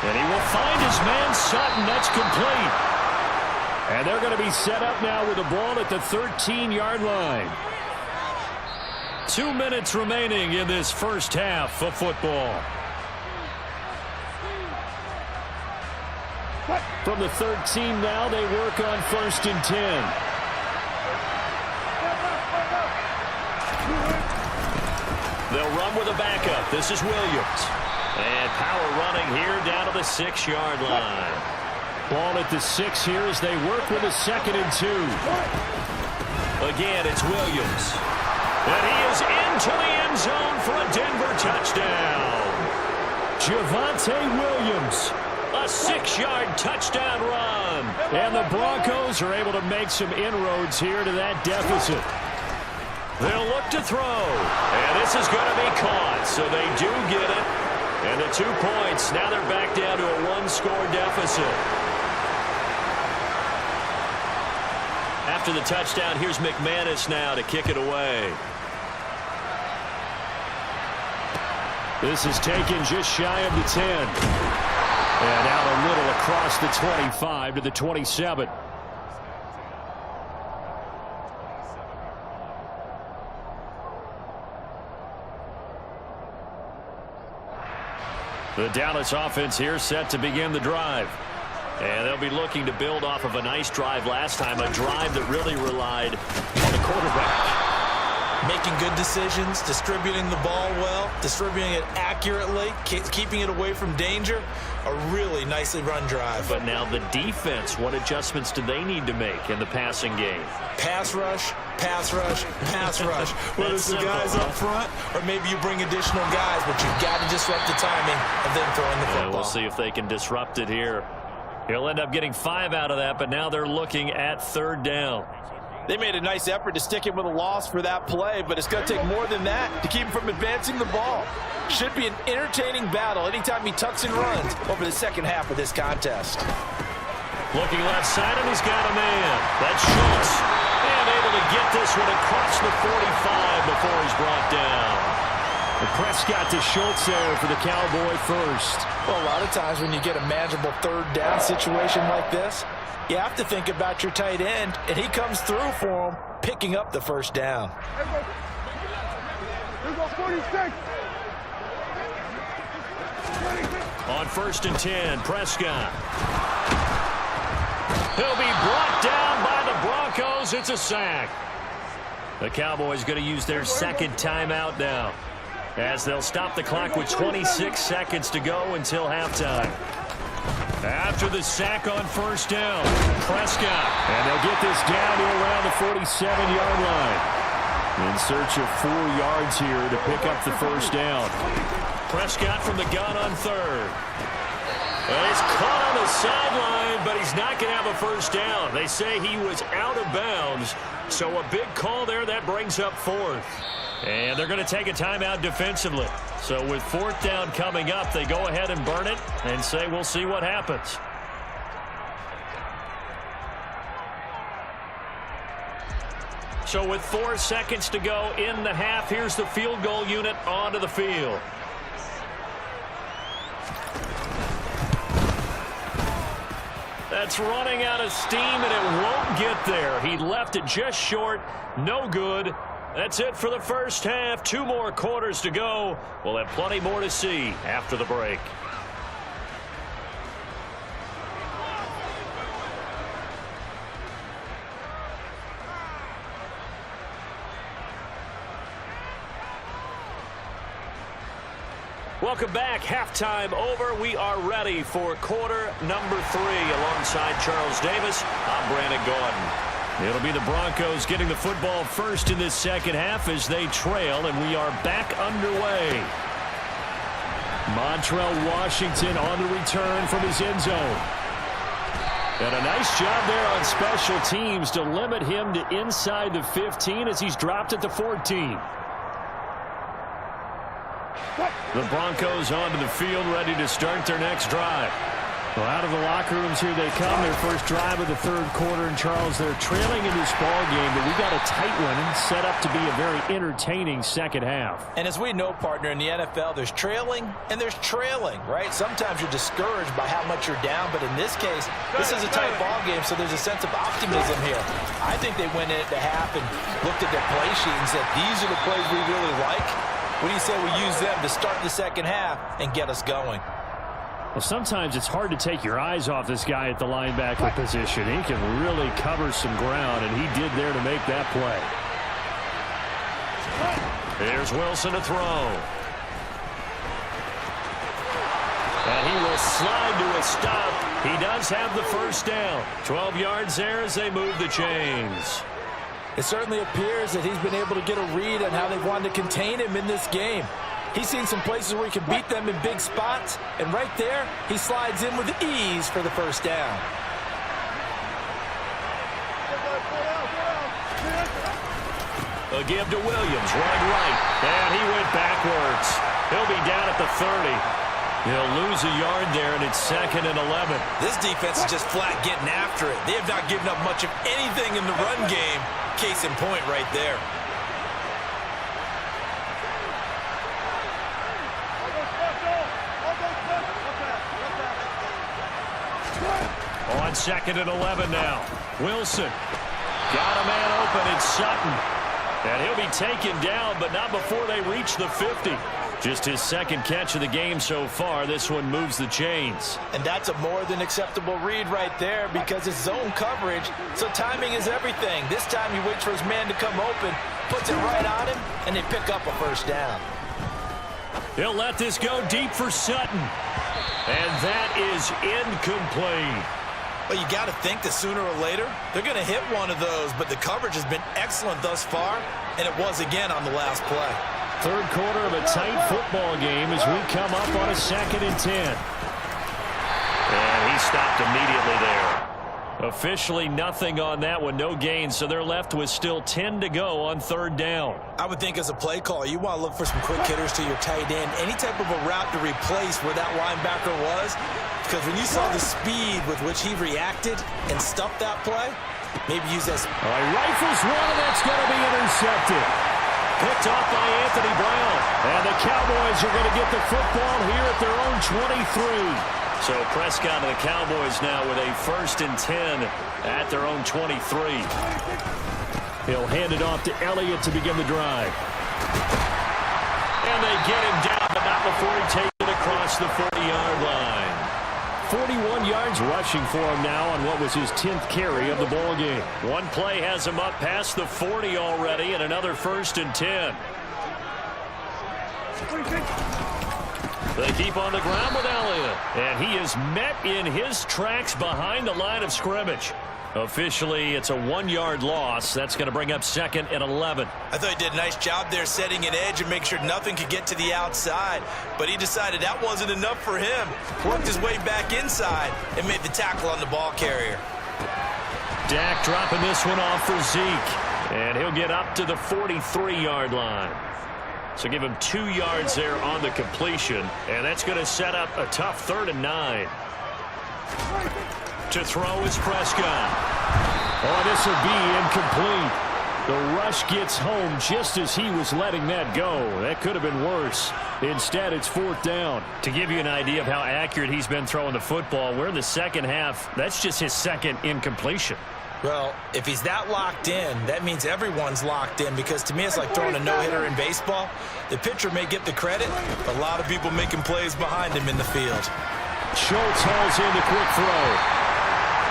And he will find his man Sutton. That's complete. And they're going to be set up now with the ball at the 13-yard line. 2 minutes remaining in this first half of football. From the 13 now, they work on 1st and 10. They'll run with a backup. This is Williams. And power running here down to the 6-yard line. Ball at the 6 here as they work with a 2nd and 2. Again, it's Williams. And he is into the end zone for a Denver touchdown. Javonte Williams. A 6-yard touchdown run. And the Broncos are able to make some inroads here to that deficit. They'll look to throw. And this is going to be caught. So they do get it. And the 2 points. Now they're back down to a 1-score deficit. After the touchdown, here's McManus now to kick it away. This is taken just shy of the 10. And out a little across the 25 to the 27. The Dallas offense here set to begin the drive. And they'll be looking to build off of a nice drive last time, a drive that really relied on the quarterback. Making good decisions, distributing the ball well, distributing it accurately, keeping it away from danger. A really nicely run drive. But now the defense, what adjustments do they need to make in the passing game? Pass rush, pass rush, pass rush. Whether it's the guys up front or maybe you bring additional guys, but you've got to disrupt the timing of them throwing the football. We'll see if they can disrupt it here. He'll end up getting 5 out of that, but now they're looking at 3rd down. They made a nice effort to stick him with a loss for that play, but it's going to take more than that to keep him from advancing the ball. Should be an entertaining battle anytime he tucks and runs over the second half of this contest. Looking left side, and he's got a man. That's Schultz. And able to get this one across the 45 before he's brought down. The Prescott to Schultz there for the Cowboy first. Well, a lot of times when you get a manageable 3rd down situation like this, you have to think about your tight end, and he comes through for him, picking up the 1st down. Here goes 46. On 1st and 10, Prescott. He'll be brought down by the Broncos. It's a sack. The Cowboys going to use their 2nd timeout now, as they'll stop the clock with 26 seconds to go until halftime. After the sack on 1st down, Prescott. And they'll get this down to around the 47-yard line. In search of 4 yards here to pick up the 1st down. Prescott from the gun on 3rd. Well, he's caught on the sideline, but he's not going to have a 1st down. They say he was out of bounds, so a big call there that brings up 4th. And they're going to take a timeout defensively. So with 4th down coming up, they go ahead and burn it and say we'll see what happens. So with 4 seconds to go in the half, here's the field goal unit onto the field. That's running out of steam, and it won't get there. He left it just short. No good. That's it for the first half. 2 more quarters to go. We'll have plenty more to see after the break. Welcome back. Halftime over. We are ready for quarter number 3. Alongside Charles Davis, I'm Brandon Gordon. It'll be the Broncos getting the football first in this second half as they trail, and we are back underway. Montrell Washington on the return from his end zone. And a nice job there on special teams to limit him to inside the 15 as he's dropped at the 14. The Broncos onto the field, ready to start their next drive. Well, out of the locker rooms here they come, their first drive of the third quarter. And, Charles, they're trailing in this ball game, but we got a tight one set up to be a very entertaining second half. And as we know, partner, in the NFL, there's trailing and there's trailing, right? Sometimes you're discouraged by how much you're down, but in this case, this is a tight ball game, so there's a sense of optimism here. I think they went in at the half and looked at their play sheet and said, these are the plays we really like. What do you say we use them to start the second half and get us going? Well, sometimes it's hard to take your eyes off this guy at the linebacker position. He can really cover some ground, and he did there to make that play. Here's Wilson to throw. And he will slide to a stop. He does have the first down. 12 yards there as they move the chains. It certainly appears that he's been able to get a read on how they've wanted to contain him in this game. He's seen some places where he can beat them in big spots, and right there, he slides in with ease for the first down. A give to Williams, right, and he went backwards. He'll be down at the 30. He'll lose a yard there, and it's 2nd and 11. This defense is just flat getting after it. They have not given up much of anything in the run game. Case in point right there. On 2nd and 11 now. Wilson got a man open. It's Sutton. And he'll be taken down, but not before they reach the 50. Just his second catch of the game so far. This one moves the chains. And that's a more than acceptable read right there because it's zone coverage, so timing is everything. This time he waits for his man to come open, puts it right on him, and they pick up a first down. He'll let this go deep for Sutton. And that is incomplete. Well, you got to think that sooner or later they're going to hit one of those, but the coverage has been excellent thus far, and it was again on the last play. Third quarter of a tight football game as we come up on a 2nd and 10. And he stopped immediately there. Officially nothing on that one, no gain, so they're left with still 10 to go on 3rd down. I would think as a play call, you want to look for some quick hitters to your tight end, any type of a route to replace where that linebacker was, because when you saw the speed with which he reacted and stuffed that play, maybe use that. All right, rifles one, and that's going to be intercepted. Picked off by Anthony Brown. And the Cowboys are going to get the football here at their own 23. So Prescott and the Cowboys now with a 1st and 10 at their own 23. He'll hand it off to Elliott to begin the drive. And they get him down, but not before he takes it across the 40-yard line. 41 yards rushing for him now on what was his 10th carry of the ball game. One play has him up past the 40 already, and another 1st and 10. They keep on the ground with Elliott, and he is met in his tracks behind the line of scrimmage. Officially, it's a 1-yard loss. That's going to bring up 2nd and 11. I thought he did a nice job there setting an edge and make sure nothing could get to the outside. But he decided that wasn't enough for him. Worked his way back inside and made the tackle on the ball carrier. Dak dropping this one off for Zeke. And he'll get up to the 43-yard line. So give him 2 yards there on the completion. And that's going to set up a tough 3rd and 9. To throw is Prescott. Oh, this will be incomplete. The rush gets home just as he was letting that go. That could have been worse. Instead, it's 4th down. To give you an idea of how accurate he's been throwing the football, we're in the second half. That's just his 2nd incompletion. Well, if he's that locked in, that means everyone's locked in, because to me it's like throwing a no-hitter in baseball. The pitcher may get the credit, but a lot of people making plays behind him in the field. Schultz hauls in the quick throw.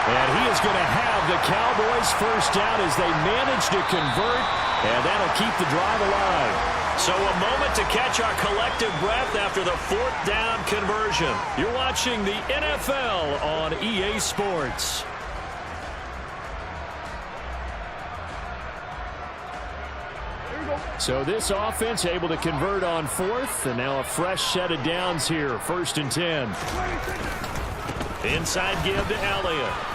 And he is going to have the Cowboys first down as they manage to convert, and that'll keep the drive alive. So a moment to catch our collective breath after the 4th down conversion. You're watching the NFL on EA Sports. So this offense able to convert on fourth, and now a fresh set of downs here, 1st and 10. Inside give to Elliott.